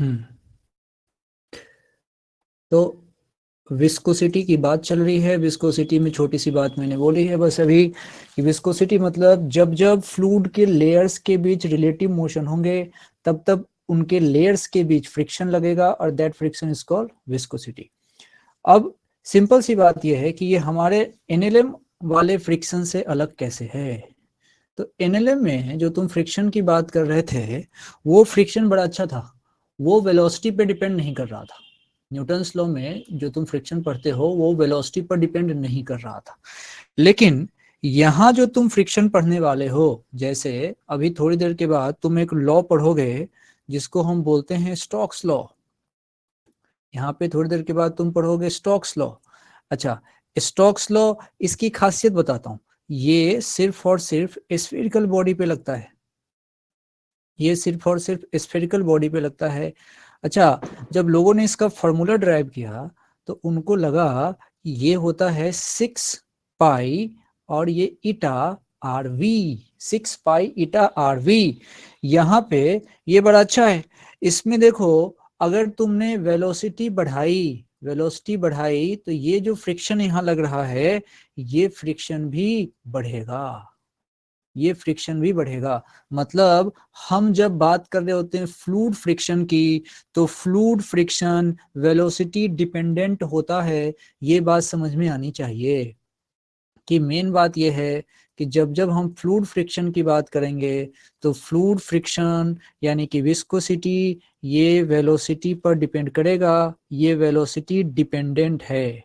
हम्म तो विस्कोसिटी की बात चल रही है। विस्कोसिटी में छोटी सी बात मैंने बोली है बस अभी कि विस्कोसिटी मतलब जब जब फ्लूइड के लेयर्स के बीच रिलेटिव मोशन होंगे तब तब उनके लेयर्स के बीच फ्रिक्शन लगेगा और that friction is called viscosity. अब सिंपल सी बात यह है कि ये हमारे एनएलएम वाले फ्रिक्शन से अलग कैसे है। तो एनएलएम में जो तुम फ्रिक्शन की बात कर रहे थे वो फ्रिक्शन बड़ा अच्छा था, वो वेलोसिटी पे डिपेंड नहीं कर रहा था। न्यूटन्स लॉ में जो तुम फ्रिक्शन पढ़ते हो वो वेलोसिटी पर डिपेंड नहीं कर रहा था। लेकिन यहाँ जो तुम फ्रिक्शन पढ़ने वाले हो, जैसे अभी थोड़ी देर के बाद तुम एक लॉ पढ़ोगे जिसको हम बोलते हैं स्टोक्स लॉ। यहाँ पे थोड़ी देर के बाद तुम पढ़ोगे स्टोक्स लॉ। अच्छा, स्टोक्स लॉ, इसकी खासियत बताता हूँ। ये सिर्फ और सिर्फ स्फेरिकल बॉडी पे लगता है, ये सिर्फ और सिर्फ स्फेरिकल बॉडी पे लगता है। अच्छा, जब लोगों ने इसका फॉर्मूला ड्राइव किया तो उनको लगा कि ये होता है 6 पाई और ये eta R V, 6 pi eta R V. यहाँ पे ये बड़ा अच्छा है। इसमें देखो, अगर तुमने वेलोसिटी बढ़ाई तो ये जो फ्रिक्शन यहाँ लग रहा है ये फ्रिक्शन भी बढ़ेगा, ये फ्रिक्शन भी बढ़ेगा। मतलब हम जब बात कर रहे होते हैं फ्लूइड फ्रिक्शन की तो फ्लूइड फ्रिक्शन वेलोसिटी डिपेंडेंट होता है। ये बात समझ में आनी चाहिए कि मेन बात यह है कि जब जब हम फ्लूइड फ्रिक्शन की बात करेंगे तो फ्लूइड फ्रिक्शन यानी कि विस्कोसिटी ये वेलोसिटी पर डिपेंड करेगा, ये वेलोसिटी डिपेंडेंट है।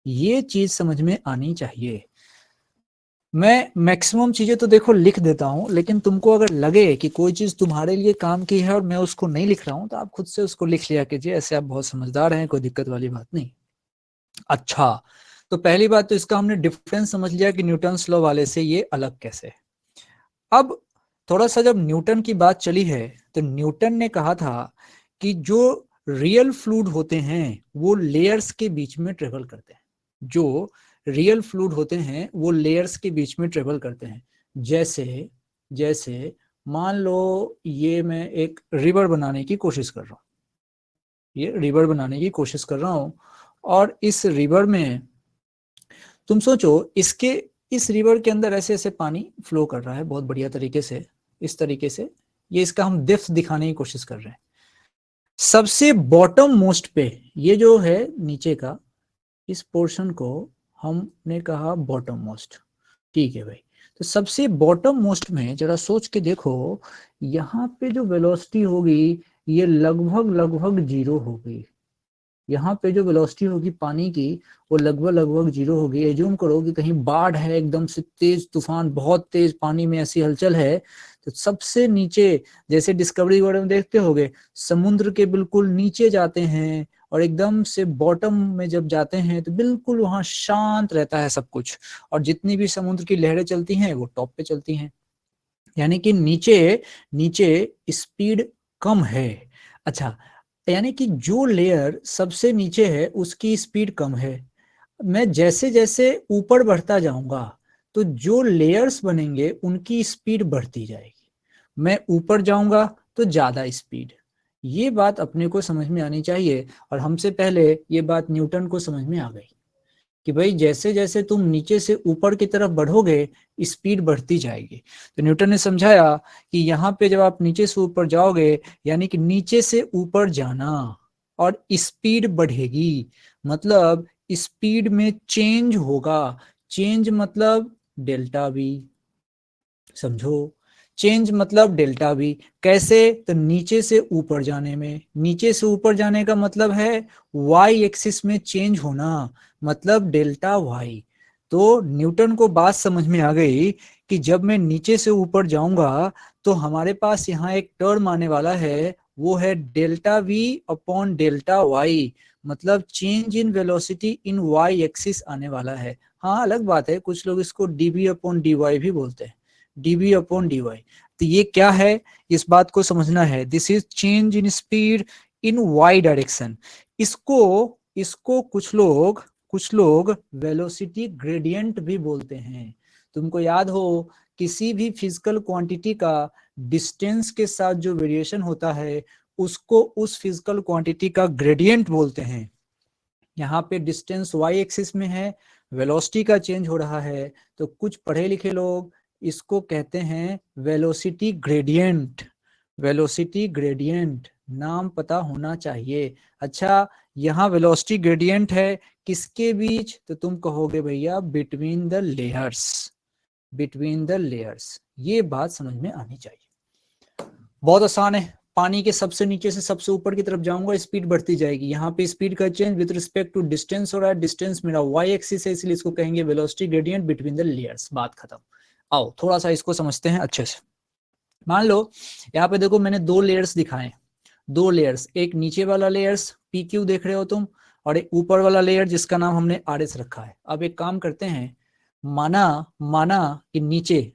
ये चीज समझ में आनी चाहिए। मैं मैक्सिमम चीजें तो देखो लिख देता हूं, लेकिन तुमको अगर लगे कि कोई चीज तुम्हारे लिए काम की है और मैं उसको नहीं लिख रहा हूं तो आप खुद से उसको लिख लिया कीजिए, ऐसे आप बहुत समझदार हैं, कोई दिक्कत वाली बात नहीं। अच्छा, तो पहली बात तो इसका हमने डिफरेंस समझ लिया कि न्यूटन्स लॉ वाले से ये अलग कैसे है। अब थोड़ा सा जब न्यूटन की बात चली है तो न्यूटन ने कहा था कि जो रियल फ्लूइड होते हैं वो लेयर्स के बीच में ट्रेवल करते हैं, जो रियल फ्लूइड होते हैं वो लेयर्स के बीच में ट्रेवल करते हैं। जैसे जैसे मान लो ये मैं एक रिवर बनाने की कोशिश कर रहा हूँ, ये रिवर बनाने की कोशिश कर रहा हूँ और इस रिवर में तुम सोचो इसके इस रिवर के अंदर ऐसे ऐसे पानी फ्लो कर रहा है बहुत बढ़िया तरीके से, इस तरीके से। ये इसका हम डेप्थ दिखाने की कोशिश कर रहे हैं। सबसे बॉटम मोस्ट पे ये जो है नीचे का इस पोर्शन को हमने कहा बॉटम मोस्ट। ठीक है भाई, तो सबसे बॉटम मोस्ट में जरा सोच के देखो, यहाँ पे जो वेलोसिटी होगी ये लगभग लगभग जीरो होगी। यहाँ पे जो वेलोसिटी होगी पानी की वो लगभग लगभग जीरो होगी। एज्यूम करो कि कहीं बाढ़ है, एकदम से तेज तूफान, बहुत तेज पानी में ऐसी हलचल है, तो सबसे नीचे जैसे डिस्कवरी वर्ल्ड में देखते होगे समुद्र के बिल्कुल नीचे जाते हैं और एकदम से बॉटम में जब जाते हैं तो बिल्कुल वहां शांत रहता है सब कुछ, और जितनी भी समुद्र की लहरें चलती हैं वो टॉप पे चलती हैं, यानी कि नीचे नीचे स्पीड कम है। अच्छा, यानी कि जो लेयर सबसे नीचे है उसकी स्पीड कम है। मैं जैसे जैसे ऊपर बढ़ता जाऊंगा तो जो लेयर्स बनेंगे उनकी स्पीड बढ़ती जाएगी। मैं ऊपर जाऊंगा तो ज्यादा स्पीड। ये बात अपने को समझ में आनी चाहिए, और हमसे पहले ये बात न्यूटन को समझ में आ गई कि भाई जैसे जैसे तुम नीचे से ऊपर की तरफ बढ़ोगे स्पीड बढ़ती जाएगी। तो न्यूटन ने समझाया कि यहाँ पे जब आप नीचे से ऊपर जाओगे यानी कि नीचे से ऊपर जाना और स्पीड बढ़ेगी, मतलब स्पीड में चेंज होगा। चेंज मतलब डेल्टा वी, समझो, चेंज मतलब डेल्टा वी। कैसे? तो नीचे से ऊपर जाने में, नीचे से ऊपर जाने का मतलब है वाई एक्सिस में चेंज होना, मतलब डेल्टा वाई। तो न्यूटन को बात समझ में आ गई कि जब मैं नीचे से ऊपर जाऊंगा तो हमारे पास यहाँ एक टर्म आने वाला है, वो है delta we upon delta Y, मतलब change in velocity in Y axis आने वाला है। हाँ, अलग बात है, कुछ लोग इसको डीवी अपॉन डी वाई भी बोलते हैं, डीवी अपॉन डी वाई। तो ये क्या है, इस बात को समझना है। This is change in speed in y direction. इसको इसको कुछ लोग वेलोसिटी ग्रेडियंट भी बोलते हैं। तुमको याद हो किसी भी फिजिकल क्वांटिटी का डिस्टेंस के साथ जो वेरिएशन होता है उसको उस फिजिकल क्वांटिटी का ग्रेडियंट बोलते हैं। यहाँ पे डिस्टेंस वाई एक्सिस में है, वेलोसिटी का चेंज हो रहा है, तो कुछ पढ़े लिखे लोग इसको कहते हैं वेलोसिटी ग्रेडियंट। वेलोसिटी ग्रेडियंट नाम पता होना चाहिए। अच्छा, यहाँ वेलोसिटी ग्रेडियंट है किसके बीच, तो तुम कहोगे भैया between the layers, between the layers. ये बात समझ में आनी चाहिए। बहुत आसान है, पानी के सबसे नीचे से सबसे ऊपर की तरफ जाऊंगा, स्पीड बढ़ती जाएगी। यहाँ पे स्पीड का change with respect to distance हो रहा है, डिस्टेंस मेरा वाई एक्सिस है, इसलिए इसको कहेंगे velocity gradient between the layers. बात खत्म। आओ थोड़ा सा इसको समझते हैं अच्छे से। मान लो यहाँ पे देखो मैंने दो लेयर्स दिखाए, दो लेयर्स, एक नीचे वाला लेयर्स पी क्यू देख रहे हो तुम, और एक ऊपर वाला लेयर जिसका नाम हमने आर एस रखा है। अब एक काम करते हैं, माना कि नीचे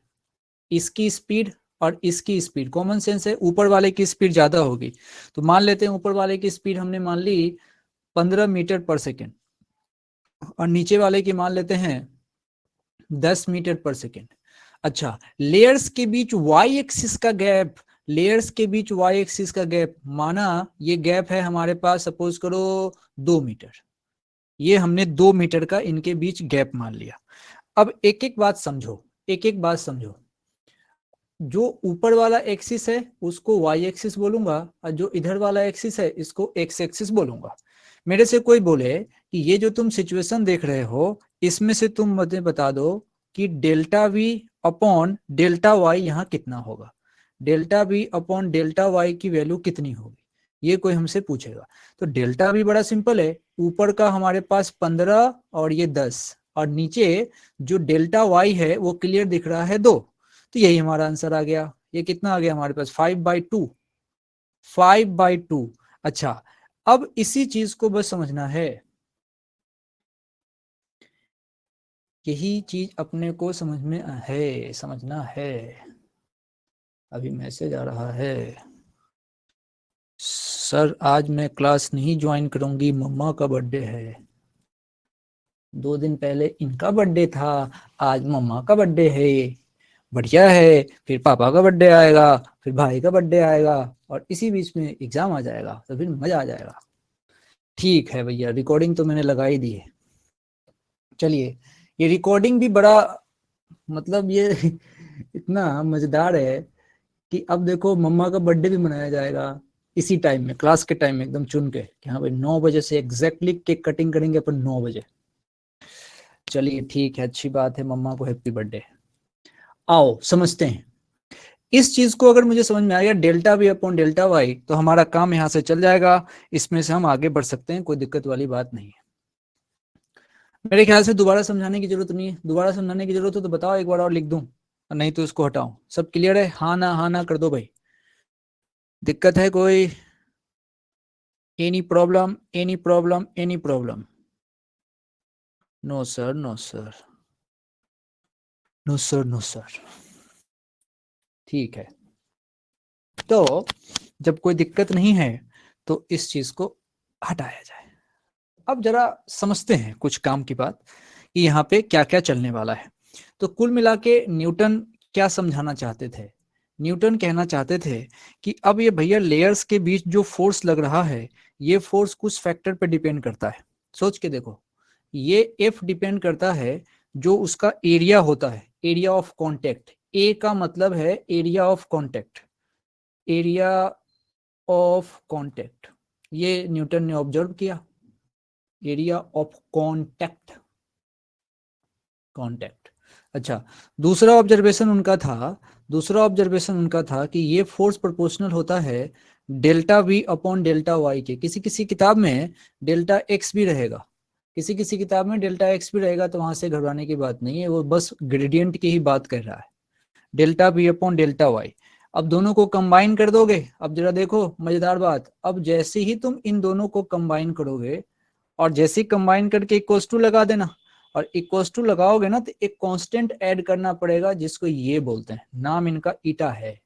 इसकी स्पीड और इसकी स्पीड, कॉमन सेंस है, ऊपर वाले की स्पीड ज्यादा होगी, तो मान लेते हैं ऊपर वाले की स्पीड हमने मान ली 15 मीटर पर सेकेंड, और नीचे वाले की मान लेते हैं 10 मीटर पर सेकेंड। अच्छा, लेयर्स के बीच वाई एक्सिस का गैप, लेयर्स के बीच वाई एक्सिस का गैप, माना ये गैप है हमारे पास, सपोज करो 2 मीटर, ये हमने 2 मीटर का इनके बीच गैप मान लिया। अब एक एक बात समझो, एक एक बात समझो। जो ऊपर वाला एक्सिस है उसको वाई एक्सिस बोलूंगा, और जो इधर वाला एक्सिस है इसको एक्स एक्सिस बोलूंगा। मेरे से कोई बोले कि ये जो तुम सिचुएशन देख रहे हो, इसमें से तुम मुझे बता दो कि delta we upon delta y यहाँ कितना होगा, delta we upon delta y की वैल्यू कितनी होगी, ये कोई हमसे पूछेगा। तो डेल्टा वी बड़ा सिंपल है, ऊपर का हमारे पास 15 और ये 10, और नीचे जो डेल्टा वाई है वो क्लियर दिख रहा है 2, तो यही हमारा आंसर आ गया। ये कितना आ गया हमारे पास 5/2, 5/2। अच्छा, अब इसी चीज को बस समझना है, यही चीज अपने को समझ में है, समझना है। अभी मैसेज आ रहा है, सर आज मैं क्लास नहीं ज्वाइन करूंगी, मम्मा का बर्थडे है। 2 दिन पहले इनका बर्थडे था, आज मम्मा का बर्थडे है, बढ़िया है। फिर पापा का बर्थडे आएगा, फिर भाई का बर्थडे आएगा, और इसी बीच में एग्जाम आ जाएगा, तो फिर मजा आ जाएगा। ठीक है भैया, रिकॉर्डिंग तो मैंने लगा ही दी है। चलिए, ये रिकॉर्डिंग भी बड़ा मतलब ये इतना मजेदार है कि अब देखो मम्मा का बर्थडे भी मनाया जाएगा इसी टाइम में, क्लास के टाइम में, एकदम चुन के कि हाँ भाई 9 बजे से एग्जैक्टली केक कटिंग करेंगे अपन 9 बजे। चलिए ठीक है, अच्छी बात है, मम्मा को हैप्पी बर्थडे। आओ समझते हैं इस चीज को। अगर मुझे समझ में आ गया delta we upon delta y, तो हमारा काम यहाँ से चल जाएगा, इसमें से हम आगे बढ़ सकते हैं, कोई दिक्कत वाली बात नहीं है। मेरे ख्याल से दोबारा समझाने की जरूरत नहीं है, दोबारा समझाने की जरूरत हो तो बताओ, एक बार और लिख दूं, नहीं तो इसको हटाऊं। सब क्लियर है? हाँ ना कर दो भाई। दिक्कत है कोई? Any problem, any problem, any problem? No sir, no sir, no sir, no sir. ठीक है, तो जब कोई दिक्कत नहीं है तो इस चीज को हटाया जाए। अब जरा समझते हैं कुछ काम की बात कि यहाँ पे क्या क्या चलने वाला है। तो कुल मिला के न्यूटन क्या समझाना चाहते थे? न्यूटन कहना चाहते थे कि अब ये भैया लेयर्स के बीच जो फोर्स लग रहा है, ये फोर्स कुछ फैक्टर पे डिपेंड करता है। सोच के देखो, ये एफ डिपेंड करता है जो उसका एरिया होता है, एरिया ऑफ कॉन्टेक्ट। ए का मतलब है area of contact, area of contact, ये न्यूटन ने ऑब्जर्व किया, एरिया ऑफ कॉन्टेक्ट, कॉन्टेक्ट। अच्छा, दूसरा ऑब्जर्वेशन उनका था, दूसरा ऑब्जर्वेशन उनका था कि ये फोर्स प्रोपोर्शनल होता है delta we upon delta Y के। किसी किसी किताब में डेल्टा एक्स भी रहेगा, किसी किसी किताब में डेल्टा एक्स भी रहेगा, तो वहां से घबराने की बात नहीं है, वो बस ग्रेडियंट की ही बात कर रहा है, delta we upon delta Y. अब दोनों को कंबाइन कर दोगे, अब जरा देखो मजेदार बात, अब जैसे ही तुम इन दोनों को कंबाइन करोगे, और जैसे ही कंबाइन करके इक्वल्स टू लगा देना, और इक्वल्स टू लगाओगे ना तो एक कांस्टेंट ऐड करना पड़ेगा जिसको ये बोलते हैं, नाम इनका ईटा है।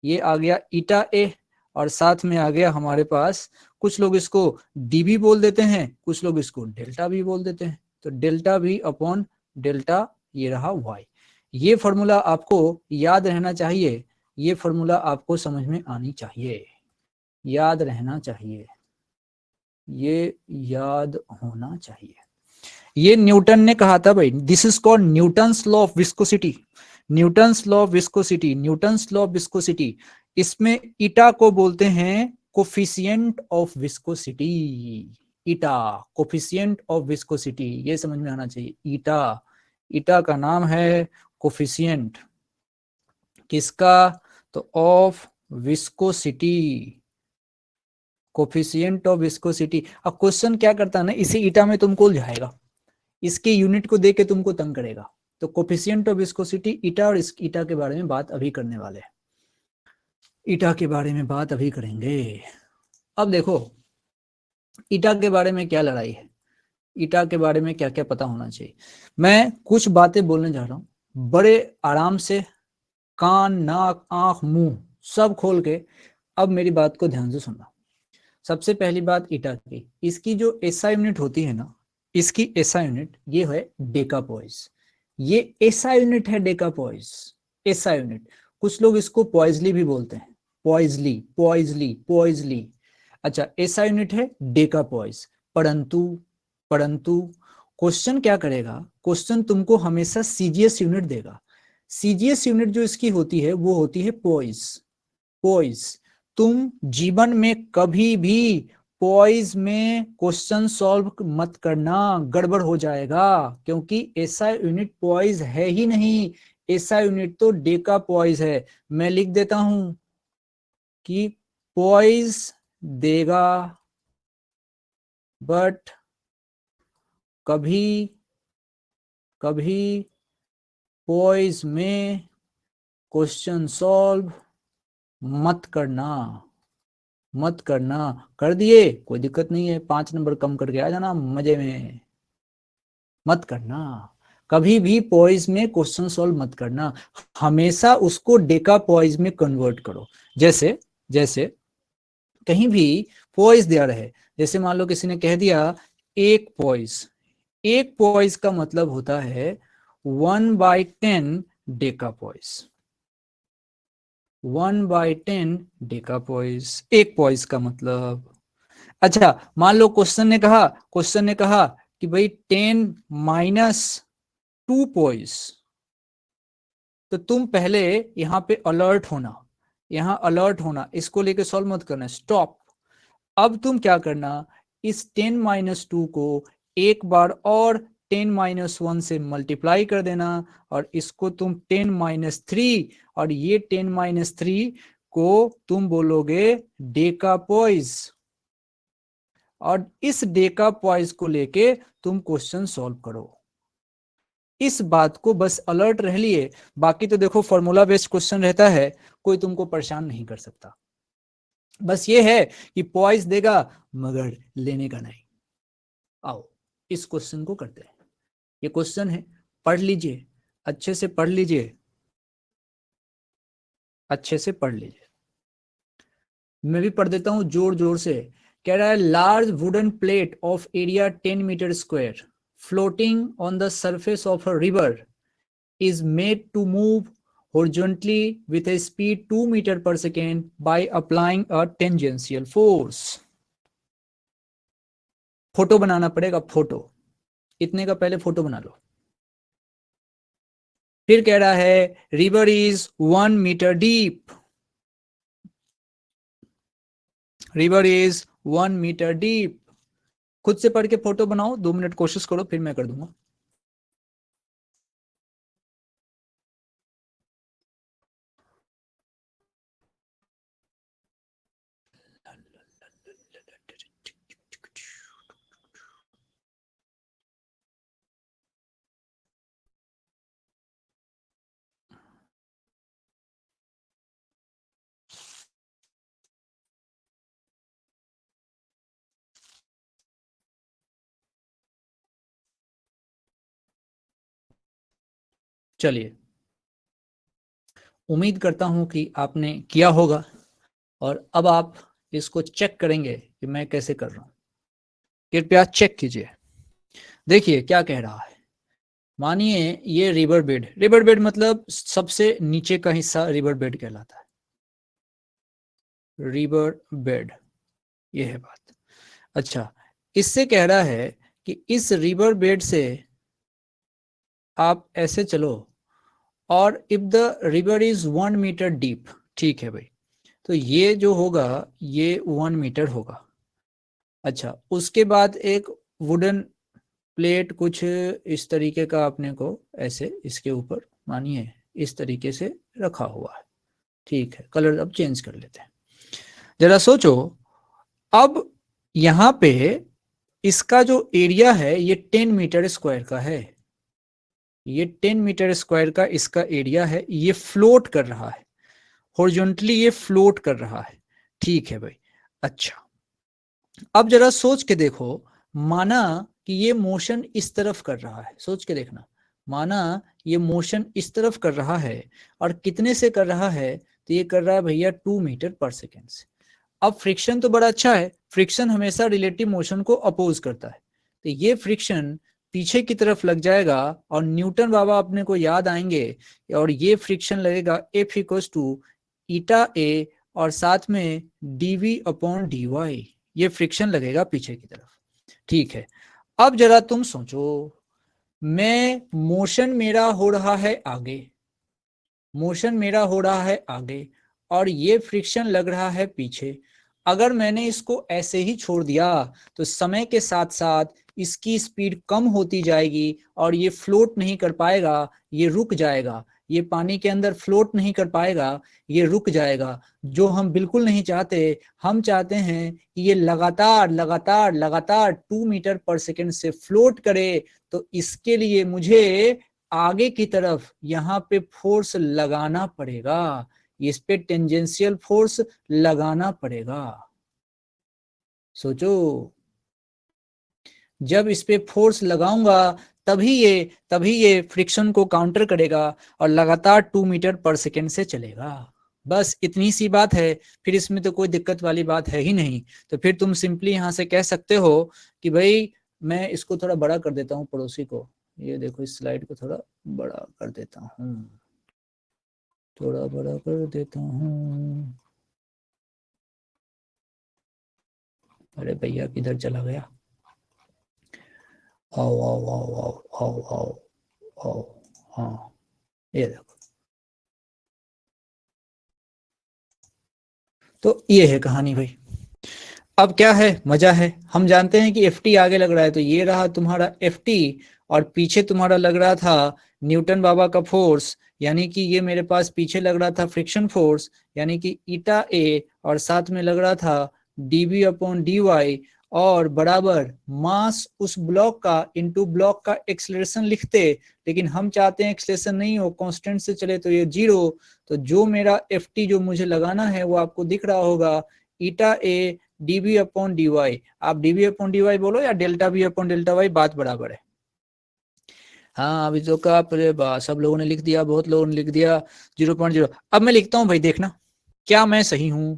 ये आ गया ईटा ए, और साथ में आ गया हमारे पास, कुछ लोग इसको डी भी बोल देते हैं, कुछ लोग इसको डेल्टा भी बोल देते हैं, तो डेल्टा वी अपॉन डेल्टा ये रहा वाई। ये फॉर्मूला आपको याद रहना चाहिए, ये फॉर्मूला आपको समझ में आनी चाहिए। याद रहना चाहिए, ये याद होना चाहिए। ये न्यूटन ने कहा था भाई, this is called Newton's law of viscosity. Newton's law of viscosity, Newton's law of viscosity, इसमें ईटा को बोलते हैं coefficient of viscosity. Eta, coefficient of viscosity, ये समझ में आना चाहिए। ईटा, ईटा का नाम है कोफिशिएंट, किसका? तो of viscosity, coefficient of viscosity. अब क्वेश्चन क्या करता है ना, इसी ईटा में तुमको उलझाएगा, इसके यूनिट को देके तुमको तंग करेगा। तो कोफिशिएंट ऑफ विस्कोसिटी ईटा, और इस ईटा के बारे में बात अभी करने वाले हैं, ईटा के बारे में बात अभी करेंगे। अब देखो ईटा के बारे में क्या लड़ाई है, ईटा के बारे में क्या क्या पता होना चाहिए। मैं कुछ बातें बोलने जा रहा हूँ, बड़े आराम से कान नाक आंख मुंह सब खोल के अब मेरी बात को ध्यान से सुनना। सबसे पहली बात ईटा की, इसकी जो एसआई यूनिट होती है ना, इसकी एसआई यूनिट ये है डेकापॉइस। ये एसआई यूनिट है डेकापॉइस, एसआई यूनिट। कुछ लोग इसको पॉइजली भी बोलते हैं, पॉइजली, पॉइजली, पॉइजली। अच्छा, एसआई यूनिट है डेकापॉइस। परंतु परंतु क्वेश्चन क्या करेगा, क्वेश्चन तुमको हमेशा सीजीएस यूनिट देगा। सीजीएस यूनिट जो इसकी होती है वो होती है पॉइज, पॉइज। तुम जीवन में कभी भी पॉइज में क्वेश्चन सॉल्व मत करना, गड़बड़ हो जाएगा, क्योंकि ऐसा यूनिट पॉइज है ही नहीं, ऐसा यूनिट तो डेका पॉइज है। मैं लिख देता हूं कि पॉइज देगा बट कभी कभी पॉइज में क्वेश्चन सॉल्व मत करना, मत करना। कर दिए कोई दिक्कत नहीं है, 5 नंबर कम करके आ जाना मजे में। मत करना, कभी भी पॉइज में क्वेश्चन सॉल्व मत करना, हमेशा उसको डेका पॉइज में कन्वर्ट करो। जैसे जैसे कहीं भी पॉइज दिया रहे, जैसे मान लो किसी ने कह दिया एक पॉइज, एक पॉइज का मतलब होता है 1/10 डेका पॉइज, 1/10 डेका पॉइज, एक पॉइज का मतलब। अच्छा, मान लो क्वेश्चन ने कहा कि भाई 10 - 2 पॉइज, तो तुम पहले यहां पे अलर्ट होना, यहां अलर्ट होना, इसको लेके सॉल्व मत करना, स्टॉप। अब तुम क्या करना, इस 10 - 2 को एक बार और 10 - 1 से मल्टीप्लाई कर देना, और इसको तुम 10 - 3, और ये 10 - 3 को तुम बोलोगे डेका पॉइज, और इस डेका पॉइज को लेके तुम क्वेश्चन सॉल्व करो। इस बात को बस अलर्ट रह लिए, बाकी तो देखो फॉर्मूला बेस्ड क्वेश्चन रहता है, कोई तुमको परेशान नहीं कर सकता। बस ये है कि पॉइज देगा मगर लेने का नहीं। आओ इस क्वेश्चन को करते हैं। ये क्वेश्चन है, पढ़ लीजिए, अच्छे से पढ़ लीजिए, अच्छे से पढ़ लीजिए। मैं भी पढ़ देता हूं जोर जोर से। कह रहा है large wooden plate of area 10 m² floating on the surface of a river is made to move horizontally with a speed 2 meter per second by applying a tangential force. Photo बनाना पड़ेगा, फोटो, इतने का पहले photo बना लो। फिर कह रहा है river is 1 metre deep, river is 1 metre deep. खुद से पढ़ के फोटो बनाओ, 2 मिनट कोशिश करो, फिर मैं कर दूंगा। चलिए, उम्मीद करता हूं कि आपने किया होगा, और अब आप इसको चेक करेंगे कि मैं कैसे कर रहा हूं। कृपया चेक कीजिए, देखिए क्या कह रहा है। मानिए ये रिवर बेड, रिवर बेड मतलब सबसे नीचे का हिस्सा रिवर बेड कहलाता है। रिवर बेड, ये है बात। अच्छा, इससे कह रहा है कि इस रिवर बेड से आप ऐसे चलो और if the river is 1 metre deep, ठीक है भाई, तो ये जो होगा ये 1 मीटर होगा। अच्छा, उसके बाद एक वुडन प्लेट कुछ इस तरीके का अपने को ऐसे इसके ऊपर मानिए इस तरीके से रखा हुआ है, ठीक है। कलर अब चेंज कर लेते हैं, जरा सोचो। अब यहां पे इसका जो एरिया है ये 10 मीटर स्क्वायर का है, ये 10 मीटर स्क्वायर का इसका एरिया है, ये फ्लोट कर रहा है हॉरिजॉन्टली, ये फ्लोट कर रहा है, ठीक है भाई। अच्छा, अब जरा सोच के देखो, माना कि ये मोशन इस तरफ कर रहा है, सोच के देखना, माना ये मोशन इस तरफ कर रहा है और कितने से कर रहा है, तो ये कर रहा है भैया 2 मीटर पर सेकेंड से। अब फ्रिक्शन तो बड़ा अच्छा है, फ्रिक्शन हमेशा रिलेटिव मोशन को अपोज करता है, तो ये फ्रिक्शन पीछे की तरफ लग जाएगा और न्यूटन बाबा अपने को याद आएंगे, और ये फ्रिक्शन लगेगा F equals to eta A और साथ में डीवी अपॉन डी वाई, ये फ्रिक्शन लगेगा पीछे की तरफ, ठीक है। अब जरा तुम सोचो, मैं मोशन मेरा हो रहा है आगे, मोशन मेरा हो रहा है आगे और ये फ्रिक्शन लग रहा है पीछे। अगर मैंने इसको ऐसे ही छोड़ दिया तो समय के साथ साथ इसकी स्पीड कम होती जाएगी और ये फ्लोट नहीं कर पाएगा, ये रुक जाएगा, ये पानी के अंदर फ्लोट नहीं कर पाएगा, ये रुक जाएगा, जो हम बिल्कुल नहीं चाहते। हम चाहते हैं कि ये लगातार लगातार लगातार 2 मीटर पर सेकेंड से फ्लोट करे, तो इसके लिए मुझे आगे की तरफ यहाँ पे फोर्स लगाना पड़ेगा, इस पे टेंजेंशियल फोर्स लगाना पड़ेगा। सोचो, जब इस पे फोर्स लगाऊंगा तभी ये फ्रिक्शन को काउंटर करेगा और लगातार 2 मीटर पर सेकेंड से चलेगा। बस इतनी सी बात है, फिर इसमें तो कोई दिक्कत वाली बात है ही नहीं। तो फिर तुम सिंपली यहां से कह सकते हो कि भाई मैं इसको थोड़ा बड़ा कर देता हूँ पड़ोसी को, ये देखो इस स्लाइड को थोड़ा बड़ा कर देता हूँ, थोड़ा बड़ा कर देता हूँ। अरे भैया किधर चला गया, आओ आओ आओ आओ आओ आओ आओ, हाँ ये देखो। तो ये है कहानी भाई। अब क्या है, मजा है। हम जानते हैं कि एफ टी आगे लग रहा है, तो ये रहा तुम्हारा एफ टी और पीछे तुम्हारा लग रहा था न्यूटन बाबा का फोर्स, यानी कि ये मेरे पास पीछे लग रहा था फ्रिक्शन फोर्स, यानी कि ईटा ए, और साथ में लग रहा था डीबी अपॉन डी वाई, और बराबर मास उस ब्लॉक का इनटू ब्लॉक का एक्सलेरेशन लिखते, लेकिन हम चाहते हैं एक्सलेरेशन नहीं हो, कांस्टेंट से चले, तो ये जीरो। तो जो मेरा एफ टी जो मुझे लगाना है वो आपको दिख रहा होगा, eta A DB upon D Y. आप डीबी अपॉन डी वाई बोलो या delta B upon delta Y, बात बराबर है। हाँ अभी तो का सब लोगों ने लिख दिया, बहुत लोगों ने लिख दिया 0.0। अब मैं लिखता हूं भाई, देखना क्या मैं सही हूं।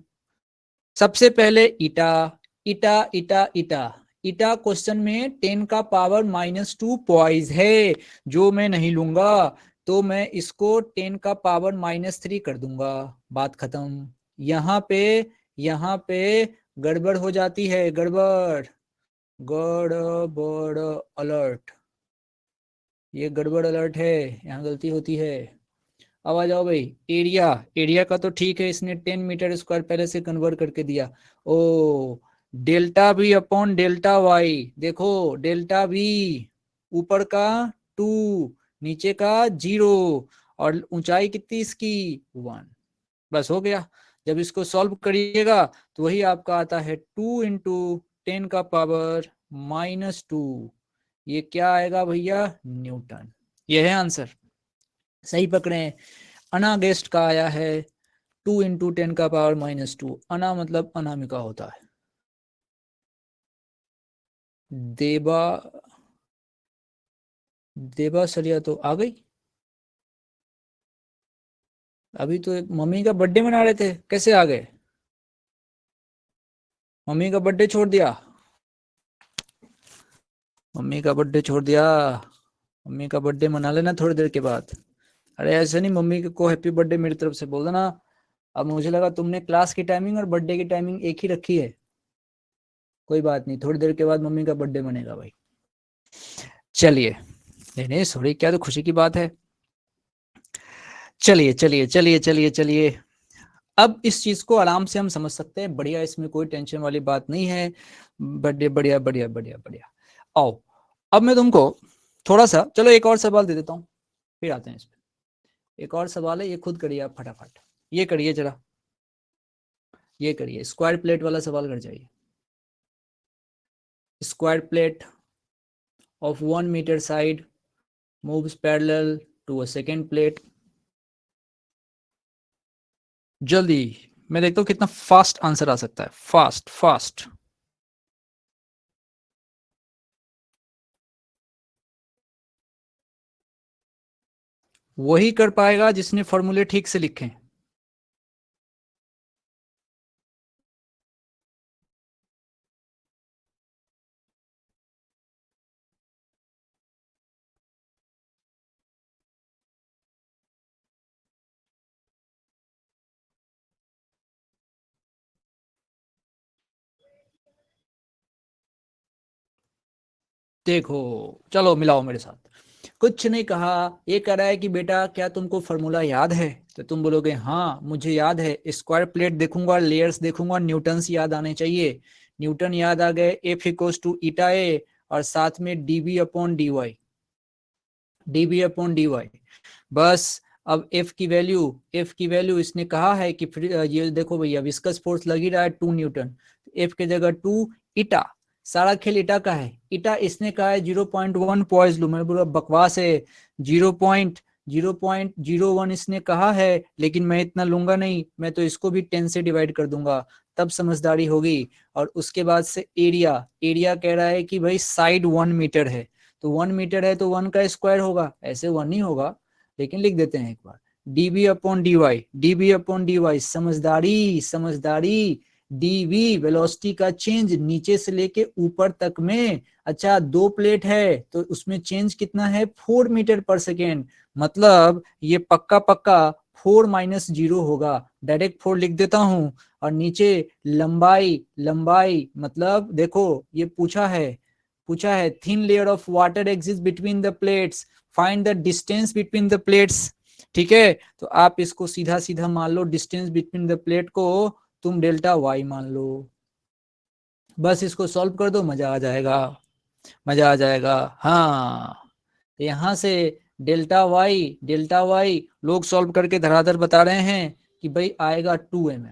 सबसे पहले ईटा, ईटा ईटा ईटा, ईटा क्वेश्चन में 10⁻⁻² पॉइज है, जो मैं नहीं लूंगा, तो मैं इसको 10⁻³ कर दूंगा, बात खत्म। यहाँ पे गड़बड़ हो जाती है, गड़बड़, गड़बड़ अलर्ट, ये गड़बड़ अलर्ट है, यहाँ गलती होती है। अब आ जाओ भाई, एरिया, एरिया का तो ठीक है, इसने 10 मीटर स्क्वायर पहले से कन्वर्ट करके दिया। Oh, delta B upon delta Y, देखो डेल्टा बी ऊपर का 2, नीचे का 0, और ऊंचाई कितनी इसकी 1, बस हो गया। जब इसको सॉल्व करिएगा तो वही आपका आता है 2 × 10⁻², ये क्या आएगा भैया, न्यूटन। ये है आंसर, सही पकड़े हैं। अनागेस्ट का आया है 2 × 10⁻², अना मतलब अनामिका होता है। देबा, देबा सरिया तो आ गई, अभी तो मम्मी का बर्थडे मना रहे थे, कैसे आ गए, मम्मी का बर्थडे छोड़ दिया, मम्मी का बर्थडे छोड़ दिया, मम्मी का बर्थडे मना लेना थोड़ी देर के बाद। अरे ऐसे नहीं, मम्मी को हैप्पी बर्थडे मेरी तरफ से बोल देना, अब मुझे लगा तुमने क्लास की टाइमिंग और बर्थडे की टाइमिंग एक ही रखी है। कोई बात नहीं, थोड़ी देर के बाद मम्मी का बर्थडे मनेगा भाई। चलिए, नहीं नहीं सॉरी, क्या तो खुशी की बात है। चलिए चलिए चलिए चलिए चलिए, अब इस चीज को आराम से हम समझ सकते हैं, बढ़िया, इसमें कोई टेंशन वाली बात नहीं है। बढ़िया बढ़िया बढ़िया बढ़िया बढ़िया। आओ, अब मैं तुमको थोड़ा सा, चलो एक और सवाल दे देता हूँ, फिर आते हैं इस पे। एक और सवाल है, ये खुद करिए आप फटाफट, ये करिए जरा, ये करिए, स्क्वायर प्लेट वाला सवाल कर जाइए। Square plate of 1 meter side moves parallel to a second plate। जल्दी, मैं देखता हूँ कितना फास्ट आंसर आ सकता है, फास्ट फास्ट। वही कर पाएगा जिसने फॉर्मूले ठीक से लिखे। देखो, चलो मिलाओ मेरे साथ। कुछ नहीं कहा, ये कह रहा है कि बेटा क्या तुमको फॉर्मूला याद है, तो तुम बोलोगे हाँ मुझे याद है, स्क्वायर प्लेट देखूंगा, लेयर्स देखूंगा, न्यूटन्स याद आने चाहिए। न्यूटन याद आ गए, F equals to eta A, और साथ में DB upon D Y, DB upon D Y. बस अब एफ की वैल्यू, एफ की वैल्यू इसने कहा है कि ये देखो भैया विस्कस फोर्स लग ही रहा है 2 न्यूटन, एफ की जगह 2 ईटा, सारा खेल ईटा का है। ईटा इसने कहा है 0.1 पॉइज लू, मैं बोला बकवास है, 0.01 इसने कहा है, लेकिन मैं इतना लूंगा नहीं, मैं तो इसको भी 10 से डिवाइड कर दूंगा, तब समझदारी होगी। और उसके बाद से एरिया, एरिया कह रहा है कि भाई साइड 1 मीटर है, तो 1 मीटर है तो 1 का स्क्वायर होगा, ऐसे 1 ही होगा, लेकिन लिख देते हैं एक बार, DB upon D Y, DB upon D Y, समझदारी समझदारी। डीवी वेलोसिटी का चेंज नीचे से लेके ऊपर तक में, अच्छा 2 प्लेट है तो उसमें चेंज कितना है, 4 मीटर पर सेकेंड, मतलब ये पक्का पक्का 4 - 0 होगा, डायरेक्ट 4 लिख देता हूं। और नीचे लंबाई, लंबाई मतलब देखो ये पूछा है thin layer of water exist between the plates, find the distance between the plates. ठीक है, तो आप इसको सीधा सीधा मान लो, डिस्टेंस बिटवीन द प्लेट को तुम डेल्टा वाई मान लो, बस इसको सॉल्व कर दो, मजा आ जाएगा, मजा आ जाएगा। हाँ, तो यहां से डेल्टा वाई लोग सॉल्व करके धराधर बता रहे हैं कि भाई आएगा 2 mm।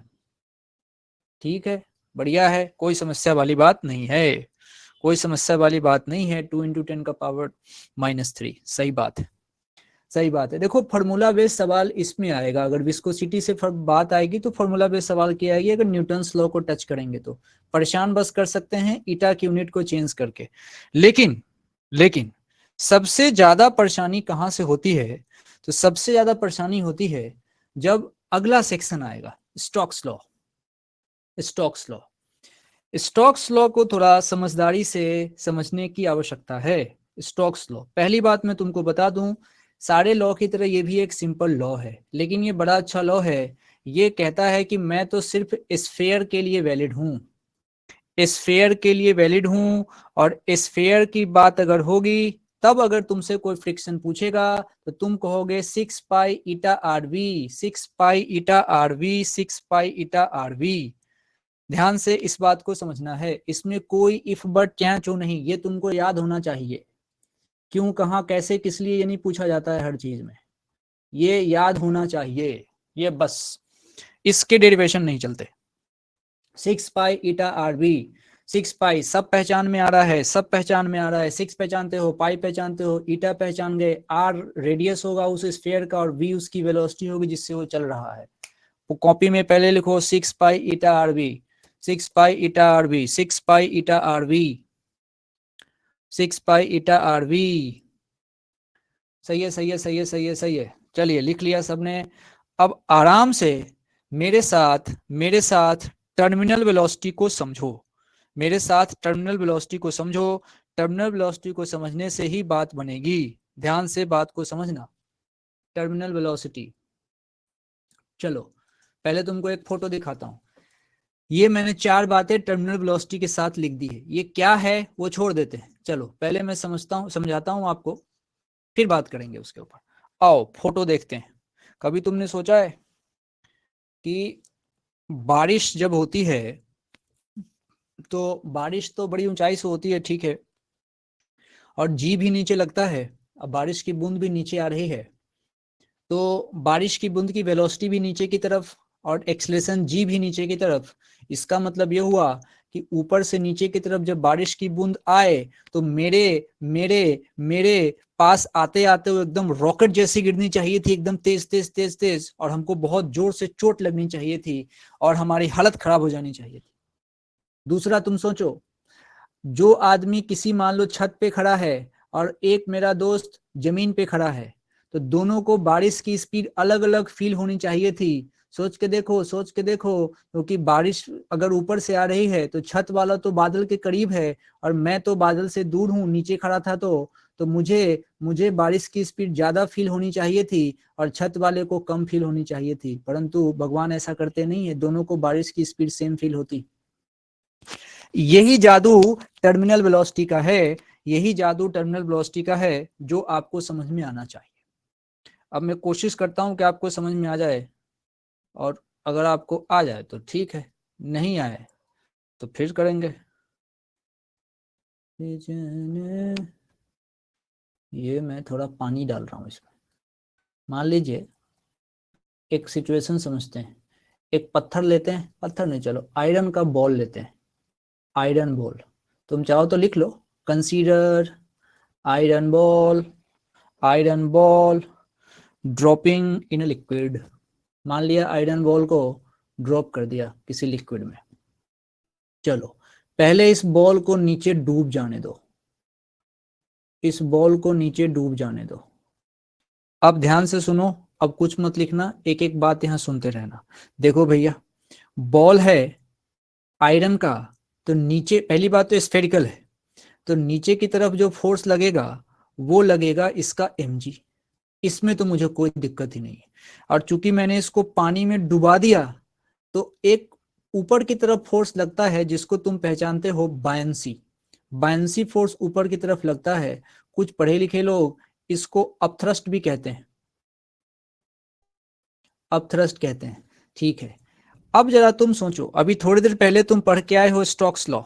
ठीक है, बढ़िया है, कोई समस्या वाली बात नहीं है, कोई समस्या वाली बात नहीं है। 2 × 10⁻³ सही बात है, सही बात है। देखो फॉर्मूला बेस्ड सवाल इसमें आएगा, अगर विस्कोसिटी से बात आएगी तो फॉर्मूला बेस्ड सवाल की आएगी, अगर न्यूटन्स लॉ को टच करेंगे तो परेशान बस कर सकते हैं ईटा की यूनिट को चेंज करके। लेकिन लेकिन सबसे ज्यादा परेशानी कहां से होती है, तो सबसे ज्यादा परेशानी होती है जब अगला सेक्शन आएगा, Stokes law. Stokes law, Stokes law को थोड़ा समझदारी से समझने की आवश्यकता है। स्टोक्स लॉ, पहली बात मैं तुमको बता दूं, सारे लॉ की तरह ये भी एक सिंपल लॉ है, लेकिन ये बड़ा अच्छा लॉ है। ये कहता है कि मैं तो सिर्फ स्फेयर के लिए वैलिड हूं, स्फेयर के लिए वैलिड हूं, और स्फेयर की बात अगर होगी, तब अगर तुमसे कोई फ्रिक्शन पूछेगा तो तुम कहोगे 6π∗RV, 6π∗RV, 6π∗RV। ध्यान से इस बात को समझना है, इसमें कोई इफ बट क्या चो नहीं, ये तुमको याद होना चाहिए। क्यों, कहां, कैसे, किस लिए, ये नहीं पूछा जाता है हर चीज में, ये याद होना चाहिए, ये बस, इसके डेरिवेशन नहीं चलते। 6π∗RV, 6π सब पहचान में आ रहा है, सब पहचान में आ रहा है, 6 पहचानते हो, पाई पहचानते हो, ईटा पहचान गए, आर रेडियस होगा उस स्फीयर का, और वी उसकी वेलोसिटी होगी जिससे वो चल रहा है। वो कॉपी में पहले लिखो 6π∗RV, 6π∗RV, 6π∗RV, 6π∗RV। सही है सही है सही है सही है सही है, चलिए लिख लिया सबने। अब आराम से मेरे साथ टर्मिनल वेलोसिटी को समझो, मेरे साथ टर्मिनल वेलोसिटी को समझो। टर्मिनल वेलोसिटी को समझने से ही बात बनेगी, ध्यान से बात को समझना। टर्मिनल वेलोसिटी, चलो पहले तुमको एक फोटो दिखाता हूं। ये मैंने 4 बातें टर्मिनल वेलोसिटी के साथ लिख दी है। ये क्या है वो छोड़ देते हैं, चलो पहले मैं समझाता हूं आपको, फिर बात करेंगे उसके ऊपर। आओ फोटो देखते हैं। कभी तुमने सोचा है कि बारिश जब होती है तो बारिश तो बड़ी ऊंचाई से होती है, ठीक है, और जी भी नीचे लगता है। अब बारिश की बूंद भी नीचे आ रही है, तो बारिश की बूंद की वेलोसिटी भी नीचे की तरफ और एक्सलेशन जी भी नीचे की तरफ। इसका मतलब ये हुआ कि ऊपर से नीचे की तरफ जब बारिश की बूंद आए तो मेरे मेरे मेरे पास आते आते वो एकदम रॉकेट जैसी गिरनी चाहिए थी, एकदम तेज तेज तेज तेज, और हमको बहुत जोर से चोट लगनी चाहिए थी और हमारी हालत खराब हो जानी चाहिए थी। दूसरा, तुम सोचो, जो आदमी किसी मान लो छत पे खड़ा है और एक मेरा दोस्त जमीन पे खड़ा है, तो दोनों को बारिश की स्पीड अलग अलग फील होनी चाहिए थी। सोच के देखो, सोच के देखो, क्योंकि बारिश अगर ऊपर से आ रही है तो छत वाला तो बादल के करीब है और मैं तो बादल से दूर हूं, नीचे खड़ा था, तो मुझे मुझे बारिश की स्पीड ज्यादा फील होनी चाहिए थी और छत वाले को कम फील होनी चाहिए थी। परंतु भगवान ऐसा करते नहीं है, दोनों को बारिश की स्पीड सेम फील होती। यही जादू टर्मिनल वेलोसिटी का है, यही जादू टर्मिनल वेलोसिटी का है जो आपको समझ में आना चाहिए। अब मैं कोशिश करता हूं कि आपको समझ में आ जाए, और अगर आपको आ जाए तो ठीक है, नहीं आए तो फिर करेंगे। ये मैं थोड़ा पानी डाल रहा हूं इसमें। मान लीजिए एक सिचुएशन समझते हैं। एक पत्थर लेते हैं, पत्थर नहीं, चलो आयरन का बॉल लेते हैं, आयरन बॉल। तुम चाहो तो लिख लो, consider iron ball, iron ball dropping in a liquid. मान लिया आयरन बॉल को ड्रॉप कर दिया किसी लिक्विड में। चलो पहले इस बॉल को नीचे डूब जाने दो, इस बॉल को नीचे डूब जाने दो। अब ध्यान से सुनो, अब कुछ मत लिखना, एक एक बात यहां सुनते रहना। देखो भैया, बॉल है आयरन का, तो नीचे पहली बात तो स्फेरिकल है, तो नीचे की तरफ जो फोर्स लगेगा वो लगेगा इसका mg। इसमें तो मुझे कोई दिक्कत ही नहीं है। और चूंकि मैंने इसको पानी में डुबा दिया, तो एक ऊपर की तरफ फोर्स लगता है जिसको तुम पहचानते हो बायंसी। बायंसी फोर्स ऊपर की तरफ लगता है। कुछ पढ़े लिखे लोग इसको अपथ्रस्ट भी कहते हैं, अपथ्रस्ट कहते हैं, ठीक है। अब जरा तुम सोचो, अभी थोड़ी देर पहले तुम पढ़ के आए हो स्टोक्स लॉ।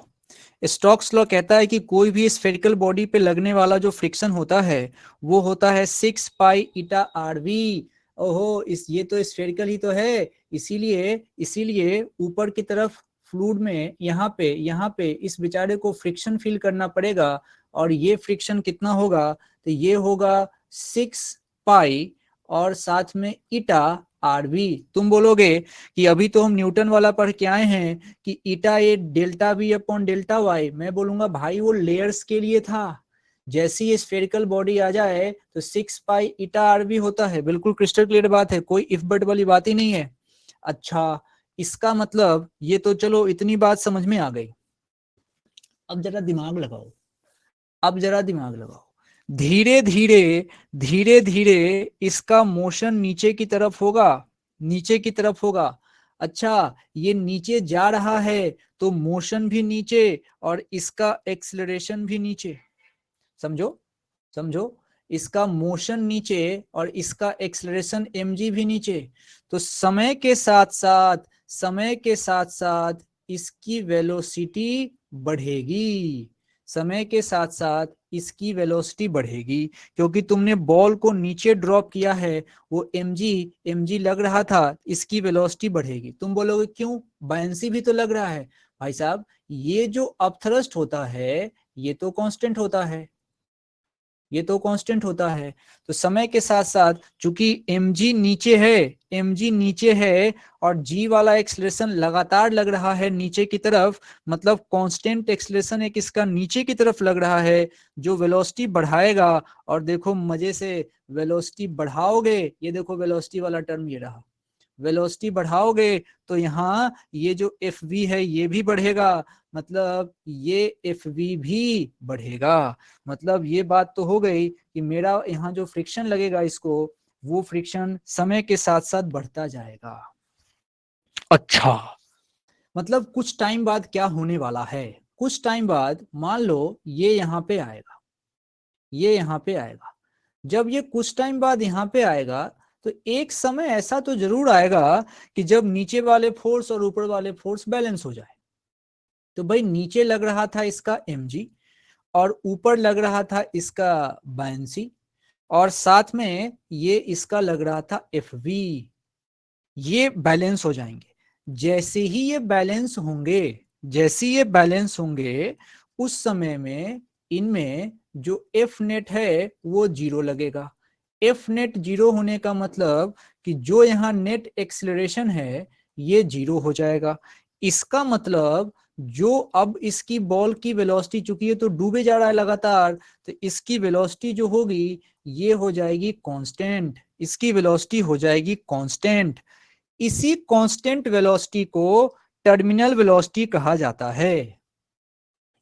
स्टोक्स लॉ कहता है कि कोई भी स्फेरिकल बॉडी पे लगने वाला जो फ्रिक्शन होता है वो होता है 6 पाई ईटा आरवी। ओहो, इस ये तो स्फेरिकल ही तो है, इसीलिए इसीलिए ऊपर की तरफ फ्लूइड में यहाँ पे इस बेचारे को फ्रिक्शन फील करना पड़ेगा। और ये फ्रिक्शन कितना होगा, तो ये होगा 6 पाई और साथ में ईटा आरवी। तुम बोलोगे कि अभी तो हम न्यूटन वाला पढ़ के आए हैं कि eta A delta we upon delta Y. मैं बोलूंगा भाई वो लेयर्स के लिए था, जैसी ये स्फेरिकल बॉडी आ जाए तो 6 पाई ईटा आरवी होता है। बिल्कुल क्रिस्टल क्लियर बात है, कोई इफ बट वाली बात ही नहीं है। अच्छा, इसका मतलब ये तो चलो इतनी बात समझ में आ गई। अब जरा दिमाग लगाओ, अब जरा दिमाग लगाओ। धीरे धीरे धीरे धीरे इसका मोशन नीचे की तरफ होगा, नीचे की तरफ होगा। अच्छा, ये नीचे जा रहा है तो मोशन भी नीचे और इसका एक्सेलरेशन भी नीचे। समझो, समझो, इसका मोशन नीचे और इसका एक्सेलरेशन mg भी नीचे। तो समय के साथ साथ, समय के साथ साथ इसकी वेलोसिटी बढ़ेगी, समय के साथ साथ इसकी वेलोसिटी बढ़ेगी, क्योंकि तुमने बॉल को नीचे ड्रॉप किया है, वो mg लग रहा था, इसकी वेलोसिटी बढ़ेगी। तुम बोलोगे क्यों, बायंसी भी तो लग रहा है। भाई साहब, ये जो अपथ्रस्ट होता है ये तो कांस्टेंट होता है, ये तो कांस्टेंट होता है। तो समय के साथ साथ चूंकि mg नीचे है, mg नीचे है और g वाला एक्सलेशन लगातार लग रहा है नीचे की तरफ, मतलब कांस्टेंट एक्सलेशन एक इसका नीचे की तरफ लग रहा है जो वेलोसिटी बढ़ाएगा। और देखो मजे से, वेलोसिटी बढ़ाओगे, ये देखो वेलोसिटी वाला टर्म ये रहा, वेलोसिटी बढ़ाओगे तो यहाँ ये जो एफ वी है ये भी बढ़ेगा, मतलब ये एफ वी भी बढ़ेगा। मतलब ये बात तो हो गई कि मेरा यहाँ जो फ्रिक्शन लगेगा इसको, वो फ्रिक्शन समय के साथ साथ बढ़ता जाएगा। अच्छा, मतलब कुछ टाइम बाद क्या होने वाला है, कुछ टाइम बाद मान लो ये यहाँ पे आएगा, ये यहाँ पे आएगा। जब ये कुछ टाइम बाद यहाँ पे आएगा तो एक समय ऐसा तो जरूर आएगा कि जब नीचे वाले फोर्स और ऊपर वाले फोर्स बैलेंस हो जाए। तो भाई नीचे लग रहा था इसका mg और ऊपर लग रहा था इसका बायंसी और साथ में ये इसका लग रहा था fv। ये बैलेंस हो जाएंगे। जैसे ही ये बैलेंस होंगे, जैसे ये बैलेंस होंगे उस समय में इनमें जो एफ नेट है वो जीरो लगेगा। एफ नेट जीरो होने का मतलब कि जो यहाँ नेट एक्सीलरेशन है ये जीरो हो जाएगा। इसका मतलब जो अब इसकी बॉल की वेलोसिटी, चूंकि ये तो डूबे जा रहा है लगातार, तो इसकी वेलोसिटी जो होगी ये हो जाएगी कांस्टेंट, इसकी वेलोसिटी हो जाएगी कांस्टेंट। इसी कांस्टेंट वेलोसिटी को टर्मिनल वेलोसिटी कहा जाता है।